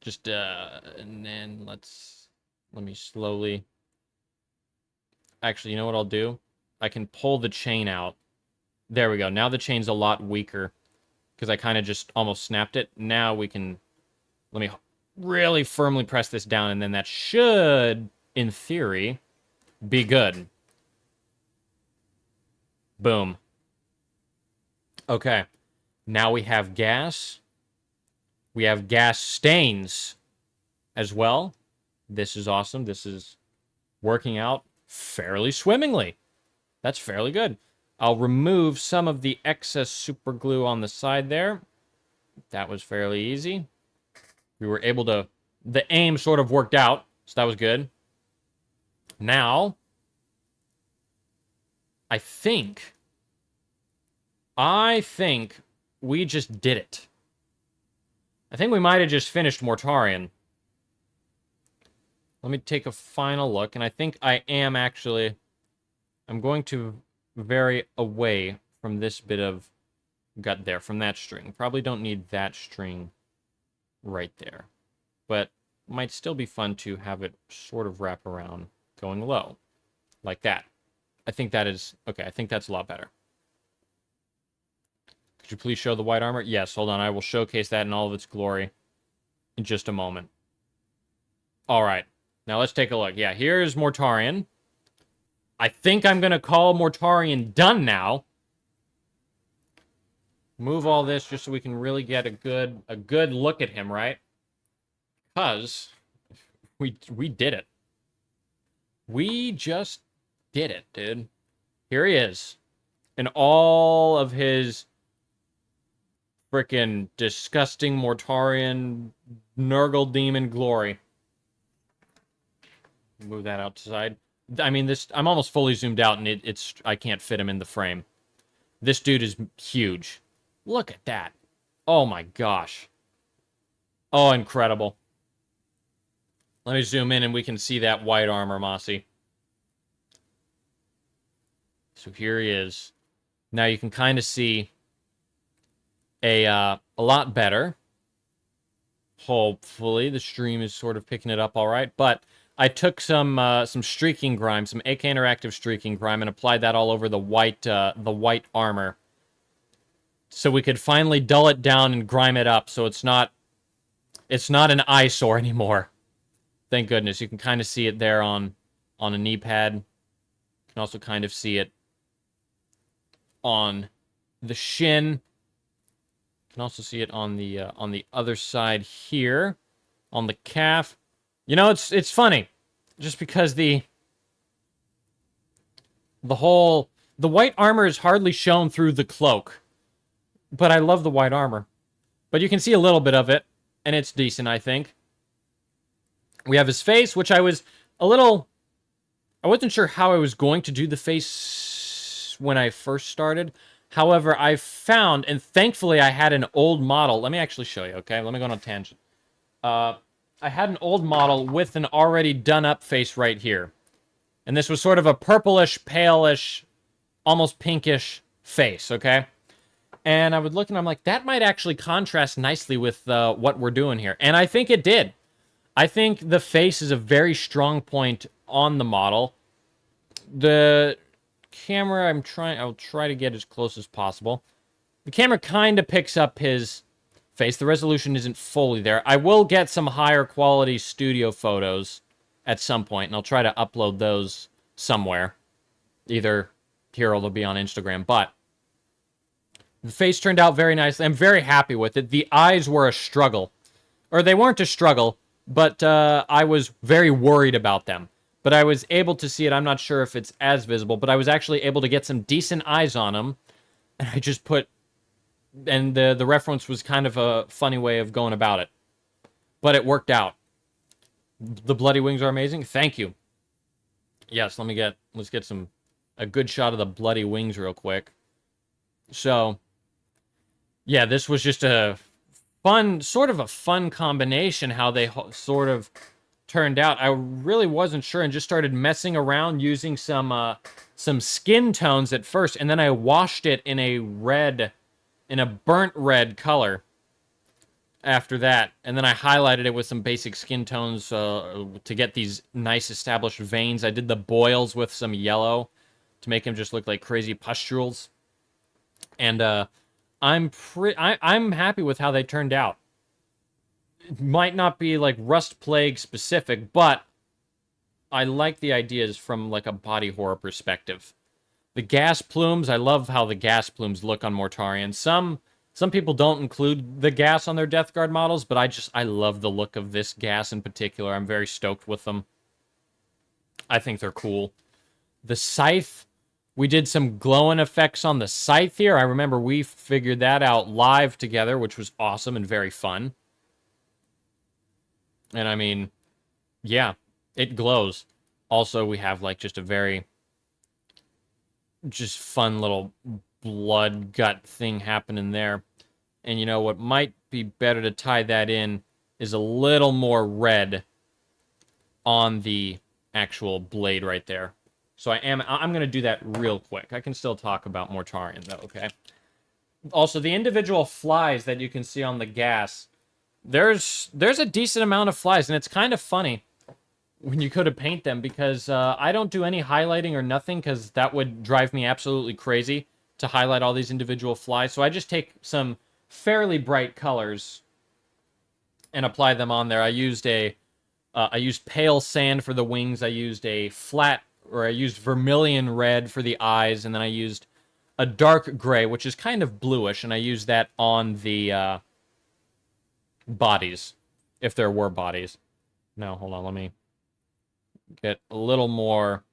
Just, and then let me slowly... Actually, you know what I'll do? I can pull the chain out There we go. Now the chain's a lot weaker because I kind of just almost snapped it. Now we can... Let me really firmly press this down, and then that should, in theory, be good. Boom. Okay. Now we have gas. We have gas stains as well. This is awesome. This is working out fairly swimmingly. That's fairly good. I'll remove some of the excess super glue on the side there. That was fairly easy. We were able to... The aim sort of worked out, so that was good. Now, I think we just did it. I think we might have just finished Mortarion. Let me take a final look, and I think I am actually... I'm going to vary away from this bit of gut there, from that string. Probably don't need that string right there. But might still be fun to have it sort of wrap around going low. Like that. I think that is... Okay, I think that's a lot better. Could you please show the white armor? Yes, hold on. I will showcase that in all of its glory in just a moment. Alright. Now let's take a look. Yeah, here's Mortarion. I think I'm going to call Mortarion done now. Move all this just so we can really get a good look at him, right? Because we did it. We just did it, dude. Here he is. In all of his frickin' disgusting Mortarion Nurgle Demon glory. Move that out to the side. I mean, this... I'm almost fully zoomed out, and it's... I can't fit him in the frame. This dude is huge. Look at that. Oh my gosh. Oh, incredible. Let me zoom in, and we can see that white armor, Mossy. So here he is. Now you can kind of see a lot better. Hopefully, the stream is sort of picking it up all right, but... I took some streaking grime, some AK Interactive streaking grime, and applied that all over the white armor, so we could finally dull it down and grime it up, so it's not an eyesore anymore. Thank goodness. You can kind of see it there on a knee pad. You can also kind of see it on the shin. You can also see it on the other side here, on the calf. You know, it's funny, just because the white armor is hardly shown through the cloak, but I love the white armor. But you can see a little bit of it, and it's decent, I think. We have his face, which I wasn't sure how I was going to do the face when I first started. However, I found, and thankfully I had an old model. Let me actually show you, okay? Let me go on a tangent. I had an old model with an already done-up face right here. And this was sort of a purplish, palish, almost pinkish face, okay? And I would look and I'm like, that might actually contrast nicely with what we're doing here. And I think it did. I think the face is a very strong point on the model. The camera, I'll try to get as close as possible. The camera kind of picks up his... face. The resolution isn't fully there. I will get some higher quality studio photos at some point, and I'll try to upload those somewhere. Either here or they'll be on Instagram, but the face turned out very nicely. I'm very happy with it. The eyes were a struggle. Or they weren't a struggle, but I was very worried about them. But I was able to see it. I'm not sure if it's as visible, but I was actually able to get some decent eyes on them. And I just put... And the reference was kind of a funny way of going about it. But it worked out. The bloody wings are amazing. Thank you. Yes, let's get a good shot of the bloody wings real quick. So, yeah, this was just a sort of a fun combination how they sort of turned out. I really wasn't sure and just started messing around using some skin tones at first, and then I washed it in a burnt red color after that. And then I highlighted it with some basic skin tones to get these nice established veins. I did the boils with some yellow to make them just look like crazy pustules. And I'm happy with how they turned out. It might not be like Rust Plague specific, but I like the ideas from like a body horror perspective. The gas plumes, I love how the gas plumes look on Mortarion. Some people don't include the gas on their Death Guard models, but I love the look of this gas in particular. I'm very stoked with them. I think they're cool. The scythe, we did some glowing effects on the scythe here. I remember we figured that out live together, which was awesome and very fun. And I mean, yeah, it glows. Also, we have like just a very just fun little blood gut thing happening there. And you know what might be better to tie that in is a little more red on the actual blade right there. So I'm going to do that real quick. I can still talk about Mortarion though, okay? Also, the individual flies that you can see on the gas, there's a decent amount of flies, and it's kind of funny when you go to paint them because I don't do any highlighting or nothing because that would drive me absolutely crazy to highlight all these individual flies. So I just take some fairly bright colors and apply them on there. I used pale sand for the wings. I used I used vermilion red for the eyes, and then I used a dark gray, which is kind of bluish, and I used that on the bodies, if there were bodies. No, hold on, let me get a little more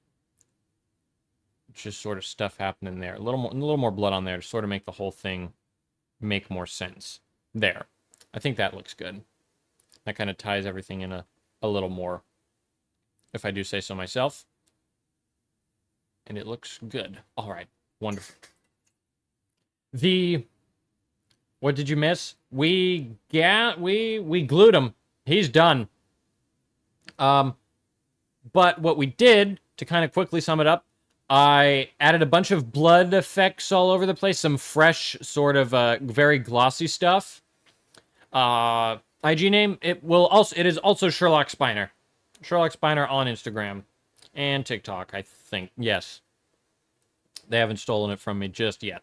just sort of stuff happening there. A little more blood on there to sort of make the whole thing make more sense. There. I think that looks good. That kind of ties everything in a little more, if I do say so myself. And it looks good. All right. Wonderful. What did you miss? We glued him. He's done. But what we did, to kind of quickly sum it up, I added a bunch of blood effects all over the place, some fresh, sort of very glossy stuff. IG name, it is also Sherlock Spiner. Sherlock Spiner on Instagram and TikTok, I think. Yes. They haven't stolen it from me just yet.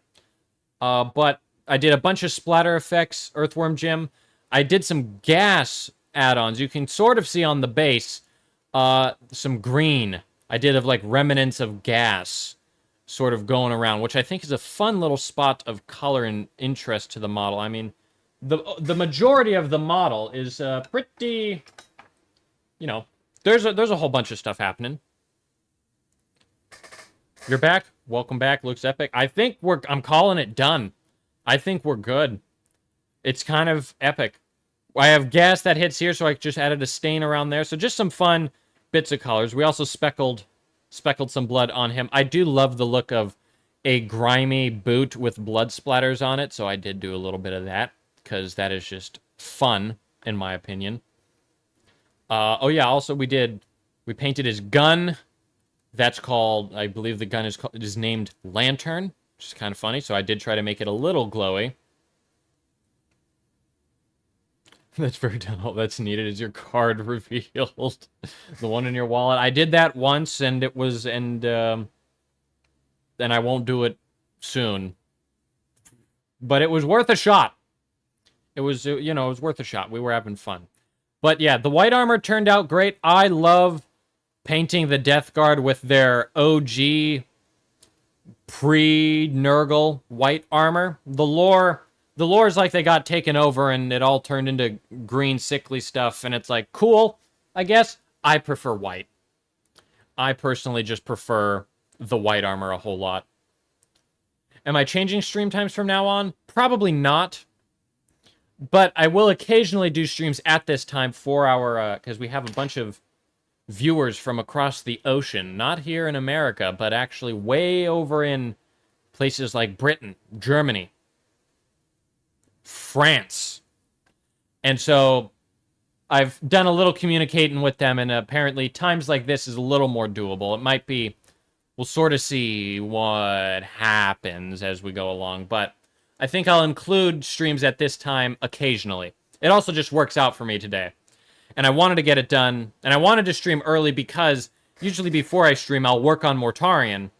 But I did a bunch of splatter effects, Earthworm Jim. I did some gas add-ons. You can sort of see on the base some green. I did of like remnants of gas sort of going around, which I think is a fun little spot of color and interest to the model. I mean, the majority of the model is pretty, you know, there's a whole bunch of stuff happening. You're back. Welcome back. Looks epic. I think I'm calling it done. I think we're good. It's kind of epic. I have gas that hits here, so I just added a stain around there. So just some fun bits of colors. We also speckled some blood on him. I do love the look of a grimy boot with blood splatters on it, so I did do a little bit of that, because that is just fun, in my opinion. Oh yeah, also we painted his gun. That's called, I believe the gun is named Lantern, which is kind of funny, so I did try to make it a little glowy. That's very done. All that's needed is your card revealed. The one in your wallet. I did that once, and it was, and I won't do it soon. But it was worth a shot. It was, you know, it was worth a shot. We were having fun. But yeah, the white armor turned out great. I love painting the Death Guard with their OG pre-Nurgle white armor. The lore is like they got taken over and it all turned into green sickly stuff, and it's like, cool, I guess. I prefer white. I personally just prefer the white armor a whole lot. Am I changing stream times from now on? Probably not. But I will occasionally do streams at this time for our, because we have a bunch of viewers from across the ocean. Not here in America, but actually way over in places like Britain, Germany, France. And so I've done a little communicating with them, and apparently times like this is a little more doable. It might be, we'll sort of see what happens as we go along, but I think I'll include streams at this time occasionally. It also just works out for me today. And I wanted to get it done, and I wanted to stream early because usually before I stream, I'll work on Mortarion,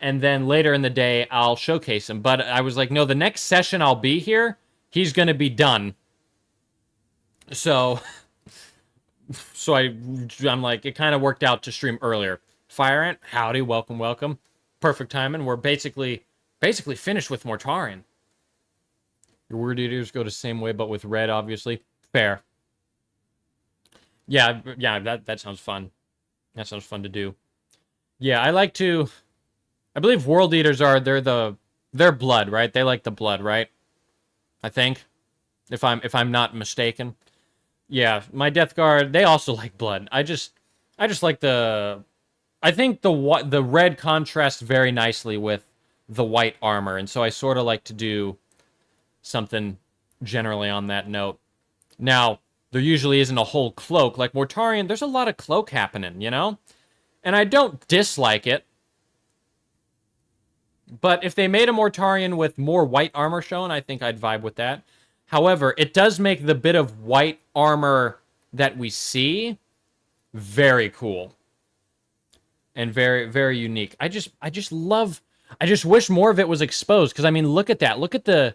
and then later in the day I'll showcase him. But I was like, no, the next session I'll be here, he's gonna be done. So, I'm like, it kind of worked out to stream earlier. Fire Ant, howdy, welcome, welcome. Perfect timing. We're basically finished with Mortarion. Your Word Eaters go the same way, but with red, obviously. Fair. Yeah, that sounds fun. That sounds fun to do. Yeah, I like to... I believe World Eaters they're blood, right? They like the blood, right? I think. If I'm not mistaken. Yeah, my Death Guard, they also like blood. I just like the... I think the red contrasts very nicely with the white armor, and so I sort of like to do something generally on that note. Now, there usually isn't a whole cloak. Like Mortarion, there's a lot of cloak happening, you know? And I don't dislike it. But if they made a Mortarion with more white armor shown, I think I'd vibe with that. However, it does make the bit of white armor that we see very cool. And very, very unique. I just wish more of it was exposed. Because, I mean, look at that. Look at the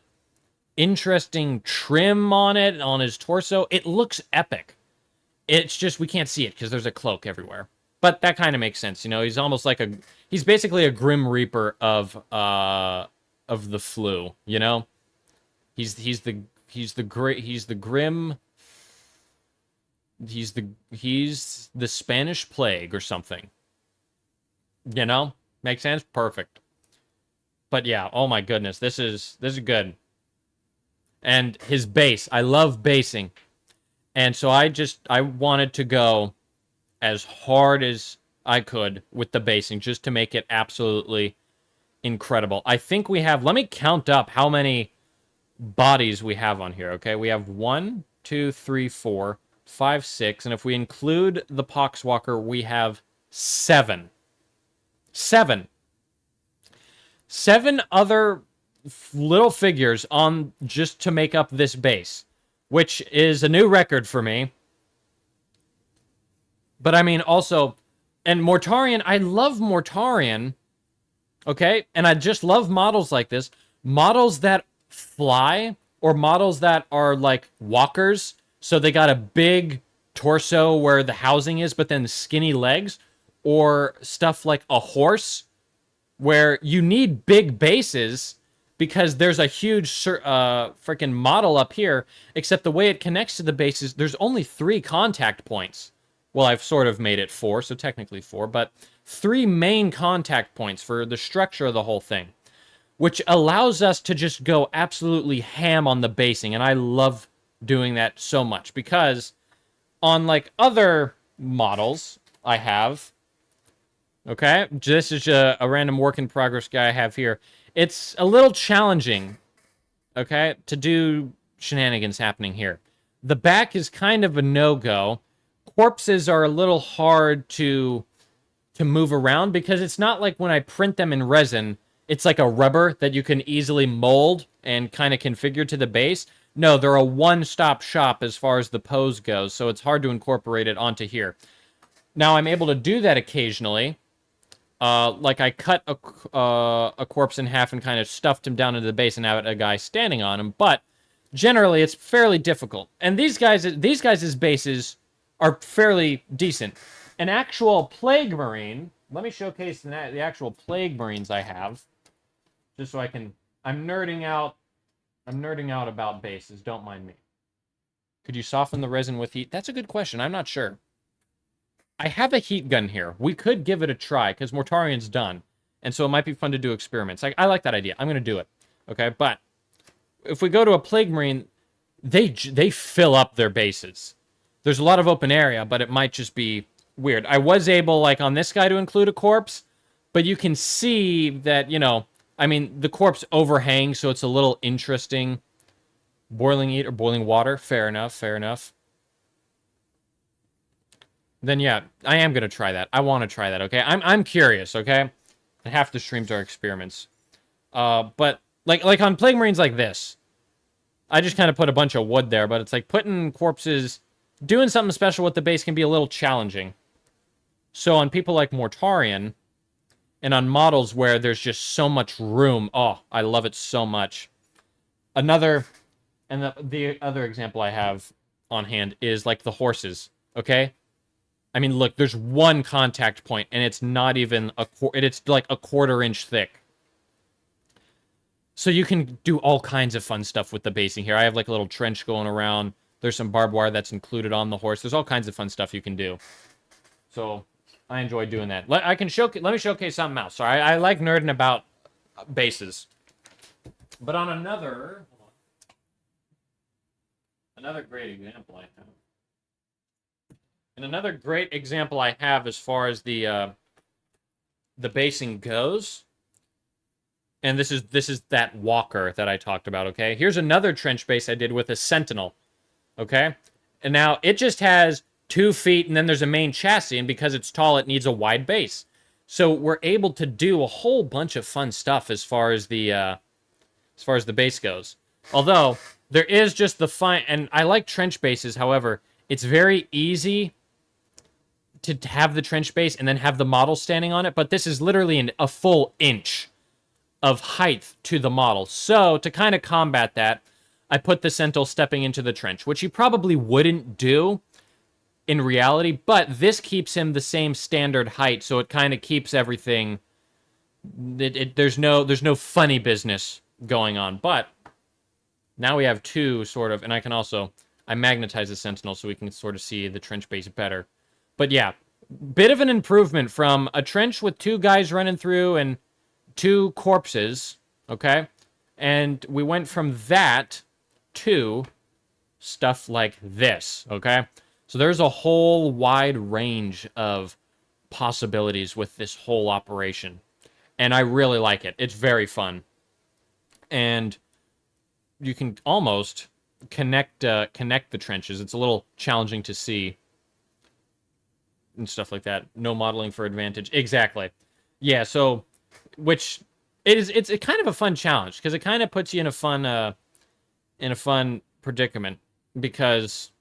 interesting trim on it, on his torso. It looks epic. It's just, we can't see it because there's a cloak everywhere. But that kind of makes sense, you know. He's almost like he's basically a Grim Reaper of the flu, you know. He's the Spanish plague or something. You know? Makes sense? Perfect. But yeah, oh my goodness, this is good. And his base, I love basing. And so I wanted to go as hard as I could with the basing just to make it absolutely incredible. I think we have, let me count up how many bodies we have on here, okay? We have 1, 2, 3, 4, 5, 6, and if we include the Poxwalker, we have 7. 7 other little figures on just to make up this base, which is a new record for me. But I mean, also, and Mortarion, I love Mortarion, okay? And I just love models like this. Models that fly, or models that are like walkers, so they got a big torso where the housing is, but then skinny legs, or stuff like a horse, where you need big bases because there's a huge freaking model up here, except the way it connects to the bases, there's only 3 contact points. Well, I've sort of made it 4, so technically 4, but 3 main contact points for the structure of the whole thing, which allows us to just go absolutely ham on the basing, and I love doing that so much, because on, like, other models I have, okay, this is a random work-in-progress guy I have here, it's a little challenging, okay, to do shenanigans happening here. The back is kind of a no-go. Corpses are a little hard to move around because it's not like when I print them in resin, it's like a rubber that you can easily mold and kind of configure to the base. No, they're a one-stop shop as far as the pose goes, so it's hard to incorporate it onto here. Now, I'm able to do that occasionally. Like I cut a corpse in half and kind of stuffed him down into the base and have a guy standing on him, but generally it's fairly difficult. And these guys' bases are fairly decent. An actual Plague Marine, let me showcase the actual Plague Marines I have, just so I can, I'm nerding out about bases, don't mind me. Could you soften the resin with heat? That's a good question, I'm not sure. I have a heat gun here. We could give it a try, because Mortarion's done. And so it might be fun to do experiments. I like that idea. I'm going to do it. Okay, but if we go to a Plague Marine, they fill up their bases. There's a lot of open area, but it might just be weird. I was able, like, on this guy to include a corpse, but you can see that, you know, I mean, the corpse overhangs, so it's a little interesting. Boiling heat or boiling water. Fair enough, fair enough. Then, yeah, I am going to try that. I want to try that, okay? I'm curious, okay? And half the streams are experiments. But, like on Plague Marines like this, I just kind of put a bunch of wood there, but it's like putting corpses... Doing something special with the base can be a little challenging. So on people like Mortarion, and on models where there's just so much room. Oh, I love it so much. Another, and the other example I have on hand is like the horses, okay? I mean, look, there's one contact point, and it's not even it's like a 1/4 inch thick. So you can do all kinds of fun stuff with the basing here. I have like a little trench going around. There's some barbed wire that's included on the horse. There's all kinds of fun stuff you can do. So I enjoy doing that. Let me showcase something else. Sorry, I like nerding about bases. But on another great example I have. And another great example I have as far as the basing goes. And this is that walker that I talked about, okay? Here's another trench base I did with a Sentinel, okay? And now it just has 2 feet, and then there's a main chassis, and because it's tall, it needs a wide base. So we're able to do a whole bunch of fun stuff as far as the base goes. Although there is just the fine, and I like trench bases. However, it's very easy to have the trench base and then have the model standing on it. But this is literally a full inch of height to the model. So to kind of combat that, I put the Sentinel stepping into the trench, which he probably wouldn't do in reality, but this keeps him the same standard height, so it kind of keeps everything. There's no funny business going on. But now we have 2 sort of, and I magnetize the Sentinel so we can sort of see the trench base better. But yeah, bit of an improvement from a trench with 2 guys running through and 2 corpses, okay? And we went from that to stuff like this, okay? So there's a whole wide range of possibilities with this whole operation. And I really like it. It's very fun. And you can almost connect the trenches. It's a little challenging to see and stuff like that. No modeling for advantage. Exactly. Yeah, so which it's kind of a fun challenge because it kind of puts you in a fun predicament, because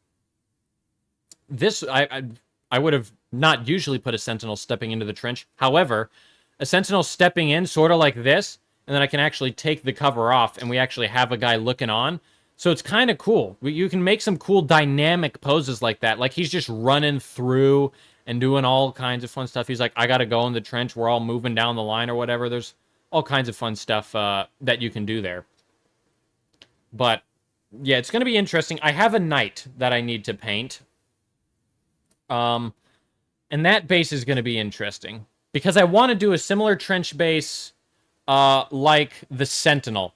this I would have not usually put a Sentinel stepping into the trench. However, a Sentinel stepping in sort of like this, and then I can actually take the cover off and we actually have a guy looking on. So it's kind of cool. You can make some cool dynamic poses like that. Like he's just running through and doing all kinds of fun stuff. He's like, I gotta go in the trench. We're all moving down the line or whatever. There's all kinds of fun stuff that you can do there. But yeah, it's gonna be interesting. I have a knight that I need to paint. And that base is gonna be interesting because I want to do a similar trench base like the Sentinel.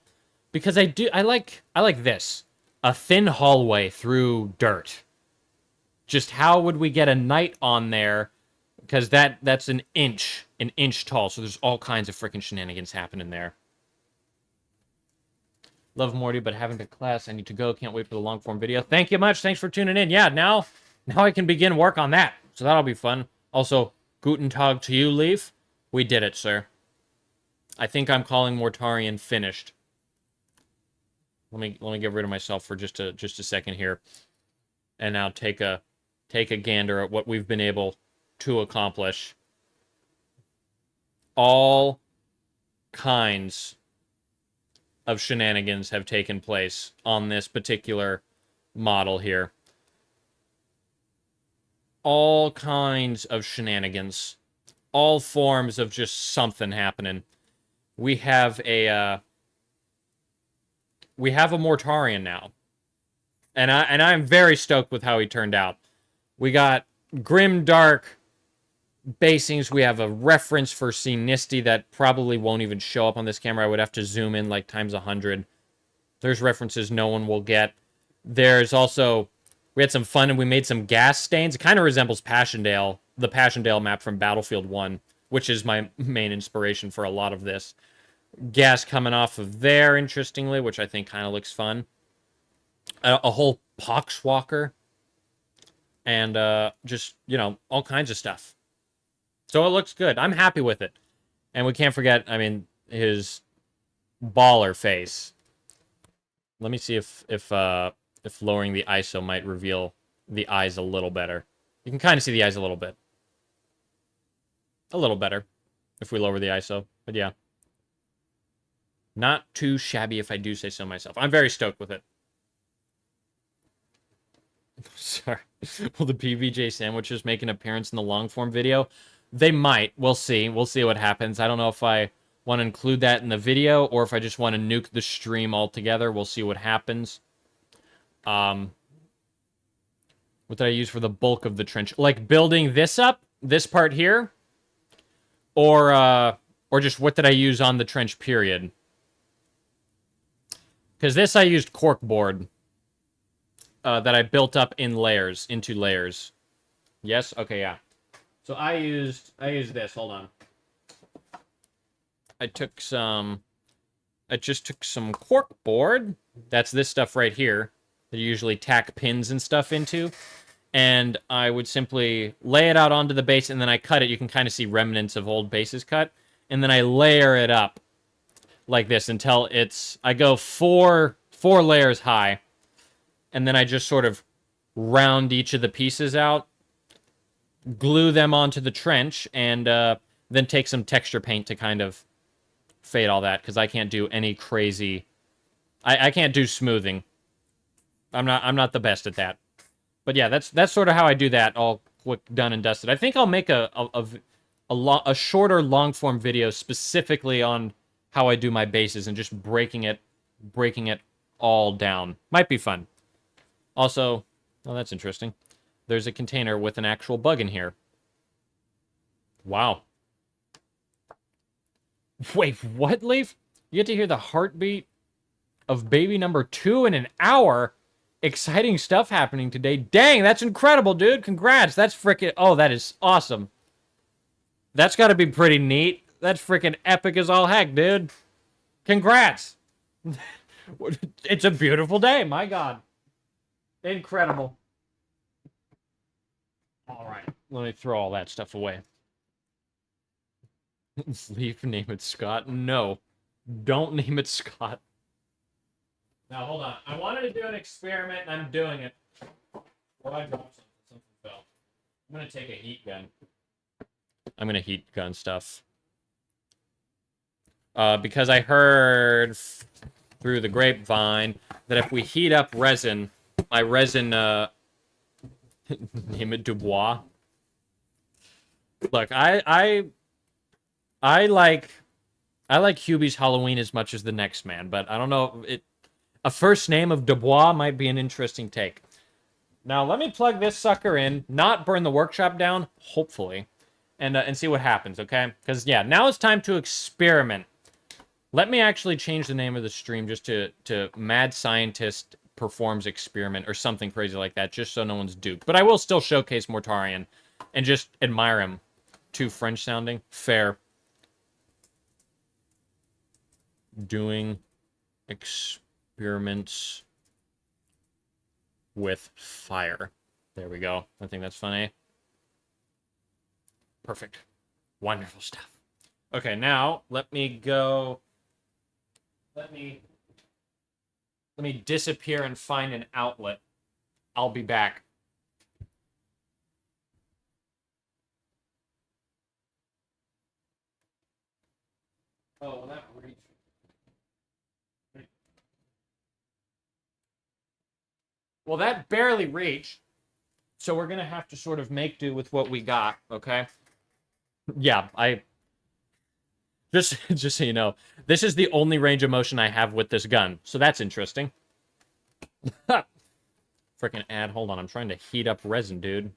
Because I like this. A thin hallway through dirt. Just how would we get a knight on there? Because that's an inch tall. So there's all kinds of freaking shenanigans happening there. Love Morty, but having to class, I need to go. Can't wait for the long form video. Thank you much. Thanks for tuning in. Yeah, now I can begin work on that. So that'll be fun. Also, Guten Tag to you, Leaf. We did it, sir. I think I'm calling Mortarion finished. Let me get rid of myself for just a second here, and now take a gander at what we've been able to accomplish. All kinds of shenanigans have taken place on this particular model here. All kinds of shenanigans. All forms of just something happening. We have a Mortarion now. And I'm very stoked with how he turned out. We got grim dark basings. We have a reference for Sinisty that probably won't even show up on this camera. I would have to zoom in like times 100. There's references no one will get. There's also, we had some fun and we made some gas stains. It kind of resembles Passchendaele, the Passchendaele map from Battlefield 1, which is my main inspiration for a lot of this. Gas coming off of there, interestingly, which I think kind of looks fun. A whole Poxwalker. And just, all kinds of stuff. So it looks good. I'm happy with it. And we can't forget, his baller face. Let me see if lowering the ISO might reveal the eyes a little better. You can kind of see the eyes a little bit. A little better. if we lower the ISO. But yeah. Not too shabby if I do say so myself. I'm very stoked with it. Sorry. Will the PBJ sandwiches make an appearance in the long form video? They might. We'll see. We'll see what happens. I don't know if I want to include that in the video or if I just want to nuke the stream altogether. We'll see what happens. What did I use for the bulk of the trench? Like building this up, this part here, or just what did I use on the trench period? Because this I used corkboard. That I built up in layers, into layers. Yes? Okay, yeah. So I used this. Hold on. I just took some corkboard. That's this stuff right here. That you usually tack pins and stuff into. And I would simply lay it out onto the base, and then I cut it. You can kind of see remnants of old bases cut. And then I layer it up like this until I go four layers high. And then I just sort of round each of the pieces out, glue them onto the trench, and then take some texture paint to kind of fade all that, because I can't do any crazy... I can't do smoothing. I'm not the best at that. But yeah, that's sort of how I do that, all quick, done and dusted. I think I'll make a shorter long-form video specifically on how I do my bases and just breaking it all down. Might be fun. Also, oh, that's interesting. There's a container with an actual bug in here. Wow. Wait, what, Leaf? You get to hear the heartbeat of baby number 2 in an hour? Exciting stuff happening today. Dang, that's incredible, dude. Congrats. That's freaking... Oh, that is awesome. That's got to be pretty neat. That's freaking epic as all heck, dude. Congrats. It's a beautiful day. My God. Incredible. All right. Let me throw all that stuff away. Leaf, name it Scott. No. Don't name it Scott. Now, hold on. I wanted to do an experiment, and I'm doing it. Oh, I dropped something. Something fell. I'm going to take a heat gun. I'm going to heat gun stuff. Because I heard through the grapevine that if we heat up resin, my resin, name it Dubois. Look, I like Hubie's Halloween as much as the next man, but I don't know, a first name of Dubois might be an interesting take. Now, let me plug this sucker in, not burn the workshop down, hopefully, and see what happens, okay? Because, yeah, now it's time to experiment. Let me actually change the name of the stream just to Mad Scientist Performs Experiment or something crazy like that, just so no one's duped. But I will still showcase Mortarion and just admire him. Too French sounding? Fair. Doing experiments with fire. There we go. I think that's funny. Perfect. Wonderful stuff. Okay, now let me go. Let me disappear and find an outlet. I'll be back. Oh, well, that reached. Well, that barely reached. So we're going to have to sort of make do with what we got, okay? Yeah, Just so you know, this is the only range of motion I have with this gun. So that's interesting. Freaking ad. Hold on, I'm trying to heat up resin, dude.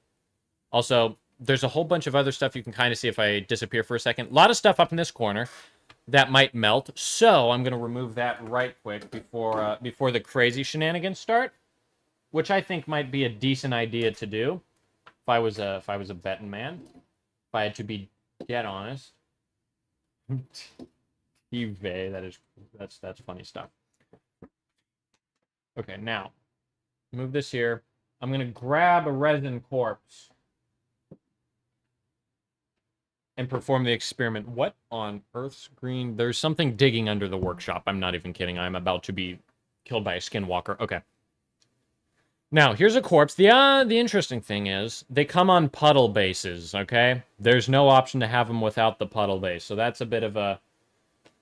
Also, there's a whole bunch of other stuff you can kind of see if I disappear for a second. A lot of stuff up in this corner that might melt. So I'm going to remove that right quick before the crazy shenanigans start. Which I think might be a decent idea to do. If I was a betting man. If I had to be dead honest. That's funny stuff. Okay, now move this here. I'm gonna grab a resin corpse and perform the experiment. What on Earth's green? There's something digging under the workshop. I'm not even kidding. I'm about to be killed by a skinwalker. Okay. Now, here's a corpse. The interesting thing is, they come on puddle bases, okay? There's no option to have them without the puddle base, so that's a bit of a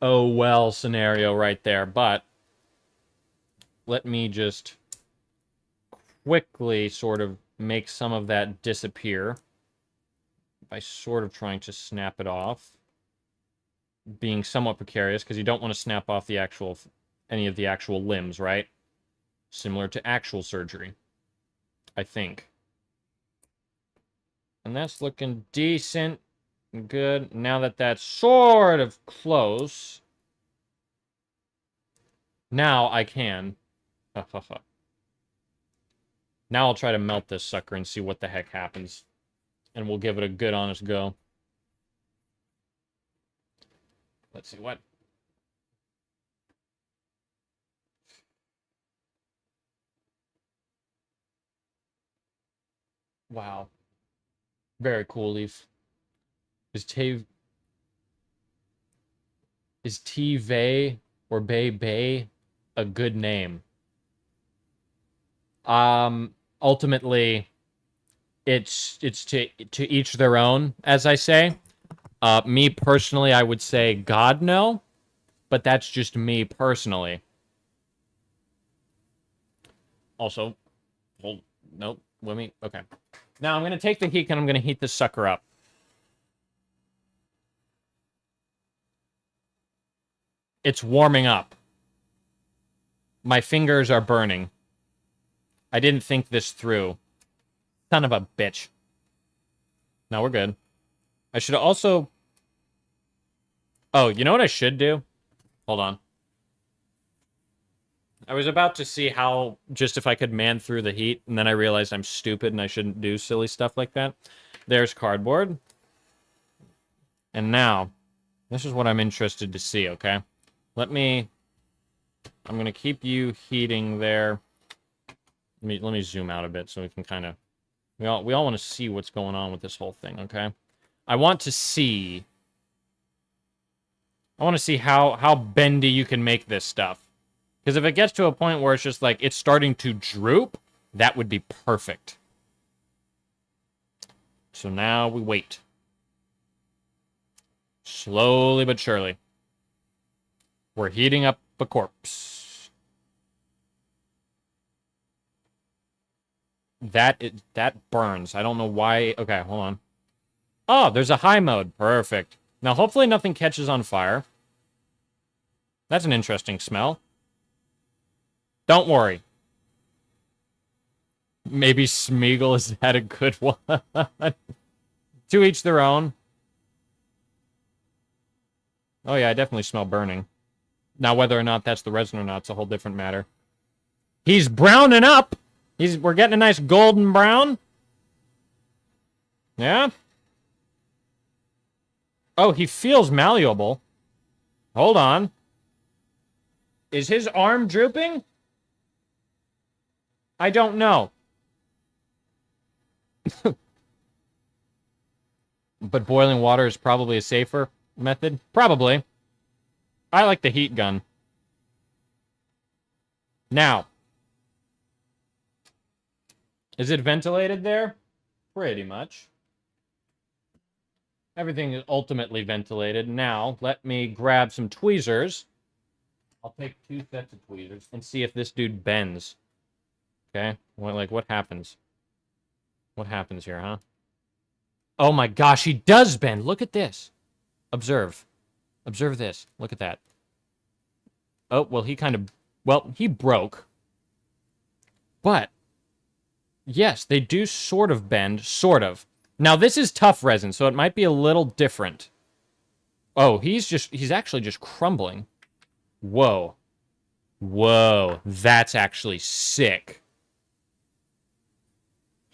oh well scenario right there, but let me just quickly sort of make some of that disappear by sort of trying to snap it off. Being somewhat precarious, because you don't want to snap off the actual, any of the actual limbs, right? Similar to actual surgery, I think. And that's looking decent. Good. Now that that's sort of close, now I can. Now I'll try to melt this sucker and see what the heck happens. And we'll give it a good, honest go. Let's see what. Wow. Very cool, Leaf. Is T-Vey or Bay a good name? Ultimately, it's to each their own, as I say. Me personally, I would say God no, but that's just me personally. Also, hold, nope, let me, okay. Now I'm going to take the heat and I'm going to heat this sucker up. It's warming up. My fingers are burning. I didn't think this through. Son of a bitch. No, we're good. I should also... Oh, you know what I should do? Hold on. I was about to see how, just if I could man through the heat, and then I realized I'm stupid and I shouldn't do silly stuff like that. There's cardboard. And now, this is what I'm interested to see, okay? I'm going to keep you heating there. Let me zoom out a bit so we can kind of... We all want to see what's going on with this whole thing, okay? I want to see how bendy you can make this stuff. Because if it gets to a point where it's just like, it's starting to droop, that would be perfect. So now we wait. Slowly but surely. We're heating up a corpse. That burns. I don't know why. Okay, hold on. Oh, there's a high mode. Perfect. Now, hopefully nothing catches on fire. That's an interesting smell. Don't worry. Maybe Smeagol has had a good one. To each their own. Oh yeah, I definitely smell burning. Now, whether or not that's the resin or not, it's a whole different matter. He's browning up! We're getting a nice golden brown. Yeah? Oh, he feels malleable. Hold on. Is his arm drooping? I don't know. But boiling water is probably a safer method? Probably. I like the heat gun. Now. Is it ventilated there? Pretty much. Everything is ultimately ventilated. Now, let me grab some tweezers. I'll take 2 sets of tweezers and see if this dude bends. Okay? What happens? What happens here, huh? Oh my gosh, he does bend! Look at this! Observe. Observe this. Look at that. Oh, well, he broke. But, yes, they do sort of bend. Sort of. Now, this is tough resin, so it might be a little different. Oh, he's actually just crumbling. Whoa. Whoa. That's actually sick.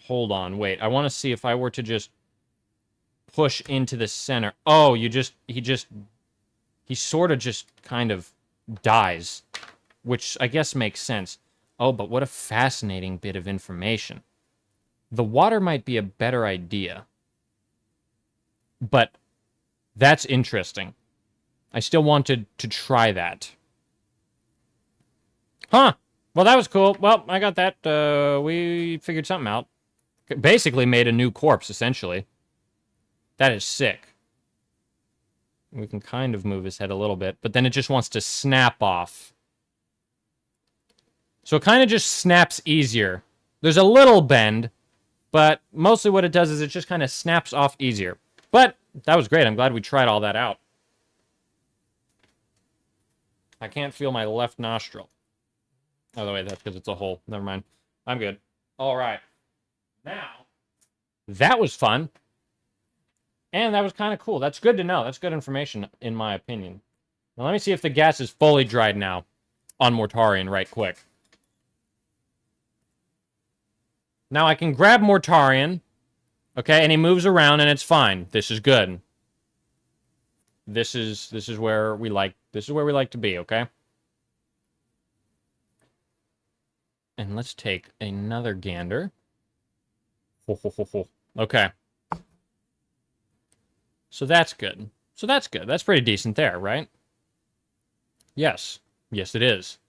Hold on, wait. I want to see if I were to just push into the center. Oh, he sort of just kind of dies, which I guess makes sense. Oh, but what a fascinating bit of information. The water might be a better idea. But that's interesting. I still wanted to try that. Huh. Well, that was cool. Well, I got that. We figured something out. Basically made a new corpse, essentially. That is sick. We can kind of move his head a little bit, but then it just wants to snap off. So it kind of just snaps easier. There's a little bend, but mostly what it does is it just kind of snaps off easier. But that was great. I'm glad we tried all that out. I can't feel my left nostril. Oh, the way that's because it's a hole. Never mind. I'm good. All right. Now, that was fun. And that was kind of cool. That's good to know. That's good information, in my opinion. Now, let me see if the gas is fully dried now on Mortarion right quick. Now, I can grab Mortarion. Okay, and he moves around, and it's fine. This is good. This is where we like to be, okay? And let's take another gander. Okay. So that's good. That's pretty decent there, right? Yes. Yes, it is.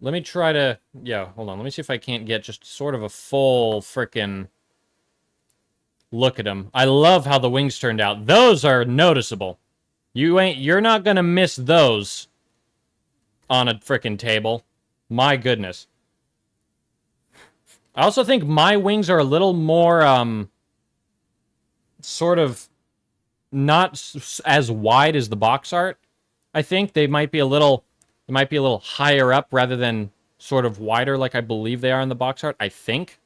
Let me try to... Yeah, hold on. Let me see if I can't get just sort of a full frickin' look at him. I love how the wings turned out. Those are noticeable. You're not gonna miss those on a frickin' table. My goodness. I also think my wings are a little more, sort of not as wide as the box art. I think they might be a little higher up rather than sort of wider like I believe they are in the box art, I think.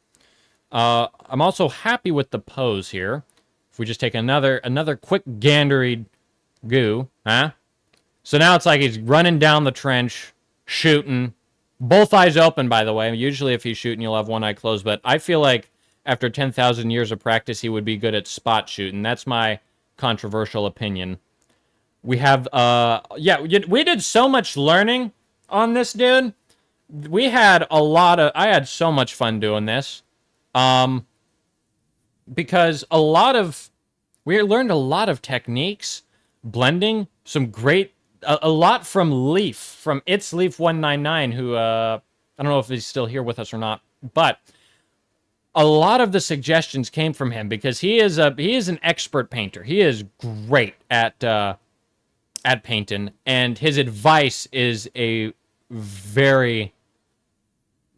I'm also happy with the pose here. If we just take another quick gandery goo, huh? So now it's like he's running down the trench, shooting. Both eyes open, by the way. Usually if he's shooting, you'll have one eye closed, but I feel like after 10,000 years of practice, he would be good at spot shooting. That's my controversial opinion. We have, yeah, we did so much learning on this, dude. I had so much fun doing this. Because we learned a lot of techniques, blending, some great, a lot from Leaf, from It's Leaf 199, who, I don't know if he's still here with us or not, but a lot of the suggestions came from him because he is an expert painter. He is great at painting, and his advice is a very,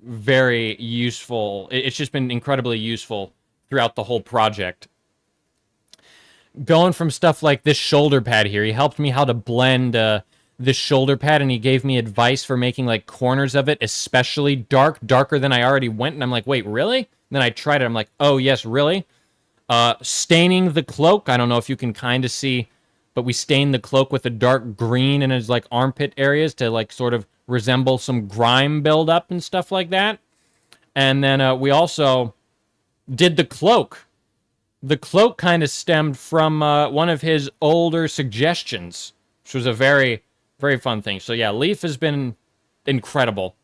very useful. It's just been incredibly useful throughout the whole project. Going from stuff like this shoulder pad here, he helped me how to blend this shoulder pad, and he gave me advice for making like corners of it especially darker than I already went, and I'm like, wait, really? And then I tried it, I'm like, oh yes, really? Staining the cloak, I don't know if you can kind of see, but we stained the cloak with a dark green in his like armpit areas to like sort of resemble some grime buildup and stuff like that. And then we also did the cloak. The cloak kind of stemmed from one of his older suggestions, which was a very, very fun thing. So yeah, Leaf has been incredible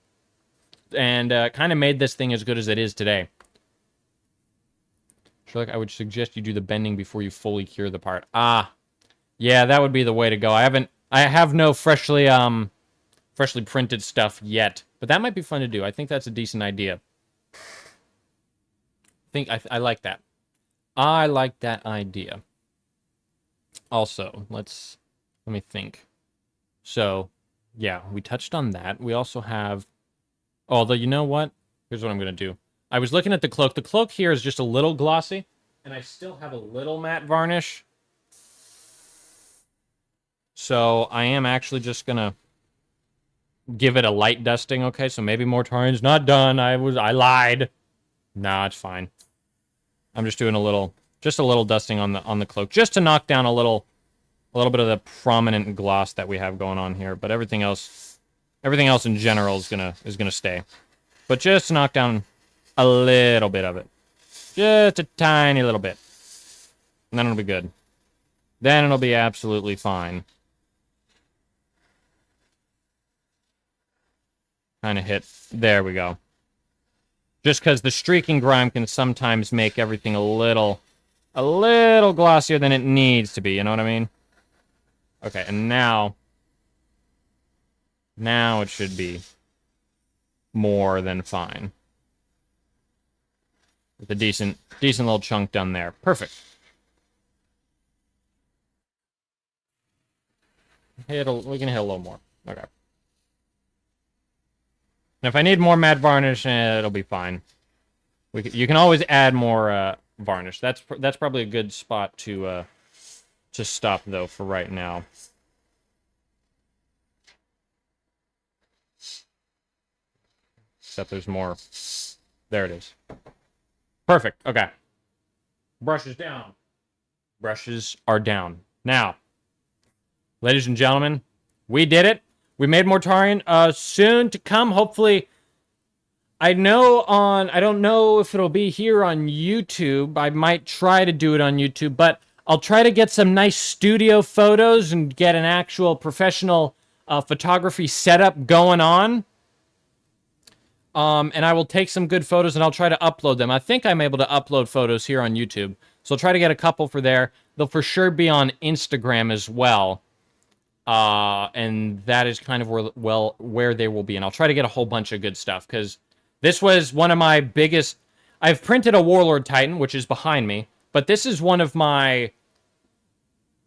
and kind of made this thing as good as it is today. Sherlock, I would suggest you do the bending before you fully cure the part. Yeah, that would be the way to go. I have no freshly printed stuff yet, but that might be fun to do. I think that's a decent idea. I like that. I like that idea. Also, let me think. So, yeah, we touched on that. We also have, although you know what? Here's what I'm going to do. I was looking at the cloak. The cloak here is just a little glossy, and I still have a little matte varnish. So I am actually just going to give it a light dusting, okay? So maybe Mortarion's not done. I lied. Nah, it's fine. I'm just doing a little dusting on the cloak, just to knock down a little bit of the prominent gloss that we have going on here. But everything else in general is gonna stay. But just to knock down a little bit of it, just a tiny little bit, and then it'll be good. Then it'll be absolutely fine. Kind of hit. There we go. Just because the streaking grime can sometimes make everything a little glossier than it needs to be, you know what I mean? Okay, and now it should be more than fine. With a decent little chunk done there. Perfect. We can hit a little more. Okay. And if I need more matte varnish, it'll be fine. You can always add more varnish. That's probably a good spot to stop though for right now. Except there's more. There it is. Perfect. Okay. Brushes down. Brushes are down. Now, ladies and gentlemen, we did it. We made Mortarion. Soon to come, hopefully. I don't know if it'll be here on YouTube. I might try to do it on YouTube, but I'll try to get some nice studio photos and get an actual professional photography setup going on. And I will take some good photos and I'll try to upload them. I think I'm able to upload photos here on YouTube. So I'll try to get a couple for there. They'll for sure be on Instagram as well. And that is kind of where they will be. And I'll try to get a whole bunch of good stuff because this was one of my biggest... I've printed a Warlord Titan, which is behind me, but this is one of my...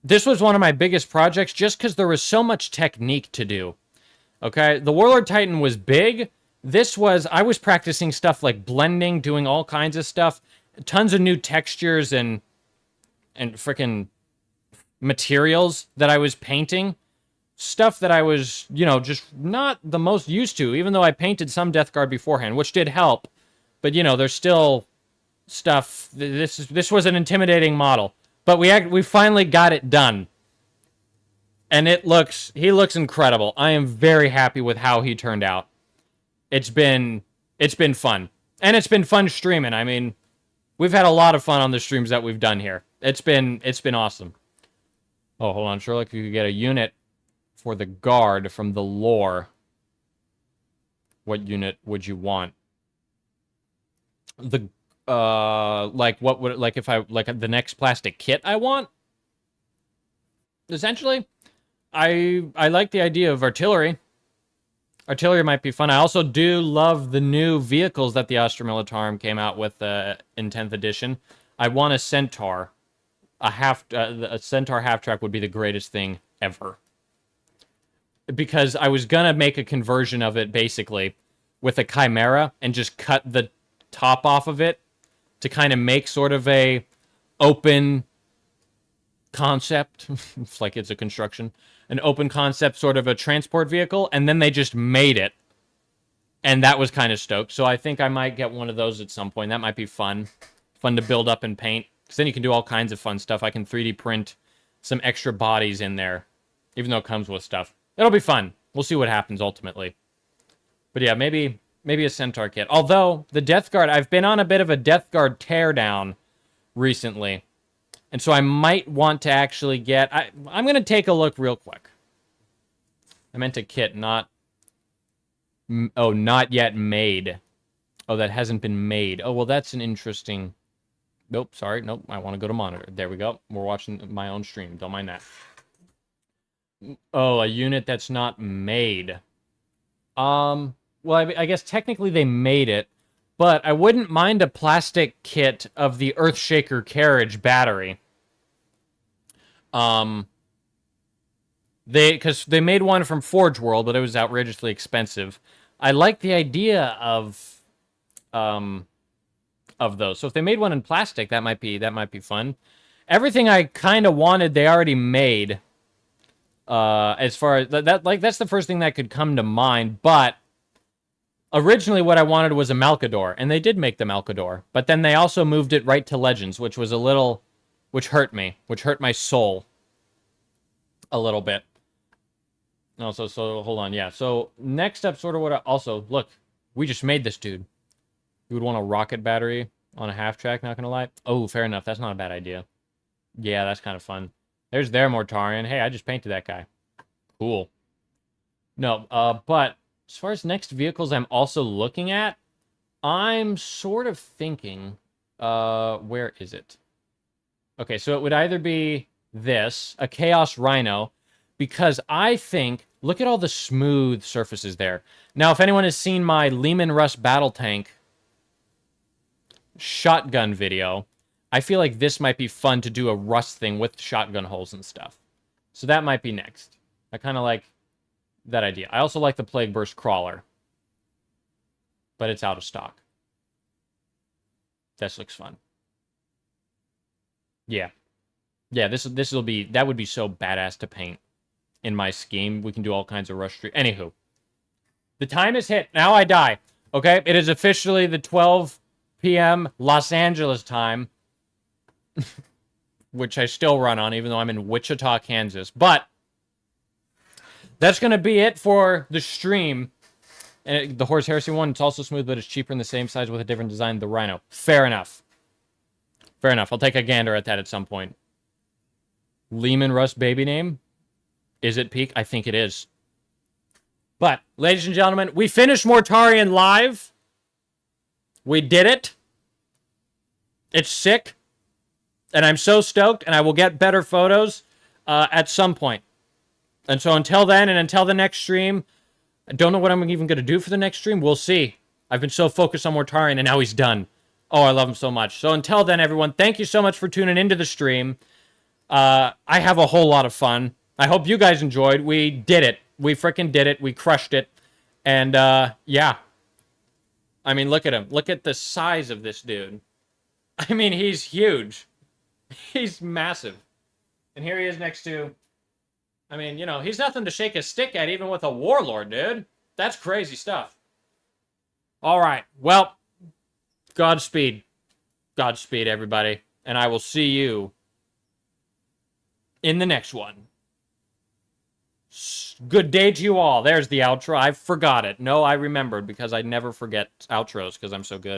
This was one of my biggest projects just because there was so much technique to do. Okay? The Warlord Titan was big. I was practicing stuff like blending, doing all kinds of stuff. Tons of new textures and freaking materials that I was painting. Stuff that I was, just not the most used to, even though I painted some Death Guard beforehand, which did help. But, there's still stuff. This was an intimidating model. But we finally got it done. And he looks incredible. I am very happy with how he turned out. It's been fun. And it's been fun streaming. I mean, we've had a lot of fun on the streams that we've done here. It's been awesome. Oh, hold on, Sherlock. If you could get a unit for the guard from the lore, what unit would you want? The if I the next plastic kit I want? Essentially, I like the idea of artillery. Artillery might be fun. I also do love the new vehicles that the Astra Militarum came out with in 10th edition. I want a Centaur. A Centaur half-track would be the greatest thing ever. Because I was gonna make a conversion of it, basically, with a Chimera, and just cut the top off of it to kind of make sort of a open concept. It's like it's a construction. An open concept, sort of a transport vehicle, and then they just made it. And that was kind of stoked. So I think I might get one of those at some point. That might be fun. Fun to build up and paint. Because then you can do all kinds of fun stuff. I can 3D print some extra bodies in there, even though it comes with stuff. It'll be fun. We'll see what happens ultimately. But yeah, maybe a Centaur kit. Although, the Death Guard, I've been on a bit of a Death Guard teardown recently. And so I might want to actually get... I'm going to take a look real quick. I meant a kit, not... Oh, not yet made. Oh, that hasn't been made. Oh, well, that's an interesting... Nope, sorry. Nope, I want to go to monitor. There we go. We're watching my own stream. Don't mind that. Oh, a unit that's not made. Well, I guess technically they made it, but I wouldn't mind a plastic kit of the Earthshaker carriage battery. Because they made one from Forge World, but it was outrageously expensive. I like the idea of those. So if they made one in plastic, that might be fun. Everything I kind of wanted, they already made. As far as that's the first thing that could come to mind. But originally, what I wanted was a Malkador, and they did make the Malkador. But then they also moved it right to Legends, which hurt me, which hurt my soul a little bit. Also, so hold on, yeah. So next up, sort of look, we just made this dude. You would want a rocket battery on a half track, not gonna lie. Oh, fair enough. That's not a bad idea. Yeah, that's kind of fun. There's their Mortarion. Hey, I just painted that guy. Cool. No, but as far as next vehicles I'm also looking at, I'm sort of thinking, where is it? Okay, so it would either be this, a Chaos Rhino, because I think Look at all the smooth surfaces there. Now, if anyone has seen my Leman Russ Battle Tank shotgun video, I feel like this might be fun to do a Rust thing with shotgun holes and stuff. So that might be next. I kind of like that idea. I also like the Plague Burst Crawler. But it's out of stock. This looks fun. Yeah. Yeah, this will be, that would be so badass to paint in my scheme. We can do all kinds of Rush Street. Anywho. The time is hit. Now I die. Okay? It is officially the 12 p.m. Los Angeles time. Which I still run on, even though I'm in Wichita, Kansas. But that's going to be it for the stream. And the Horse Heresy one, it's also smooth, but it's cheaper in the same size with a different design. The Rhino. Fair enough. Fair enough. I'll take a gander at that at some point. Leman Russ baby name? Is it peak? I think it is. But, ladies and gentlemen, we finished Mortarion live. We did it. It's sick. And I'm so stoked, and I will get better photos at some point. And so until then, and until the next stream, I don't know what I'm even going to do for the next stream. We'll see. I've been so focused on Mortarion, and now he's done. Oh, I love him so much. So until then, everyone, thank you so much for tuning into the stream. I have a whole lot of fun. I hope you guys enjoyed. We did it. We freaking did it. We crushed it. And, yeah. I mean, look at him. Look at the size of this dude. I mean, he's huge. He's massive. And here he is next to... I mean, you know, he's nothing to shake a stick at, even with a warlord, dude. That's crazy stuff. All right. Well, Godspeed. Godspeed, everybody. And I will see you in the next one. Good day to you all. There's the outro. I forgot it. No, I remembered because I never forget outros because I'm so good.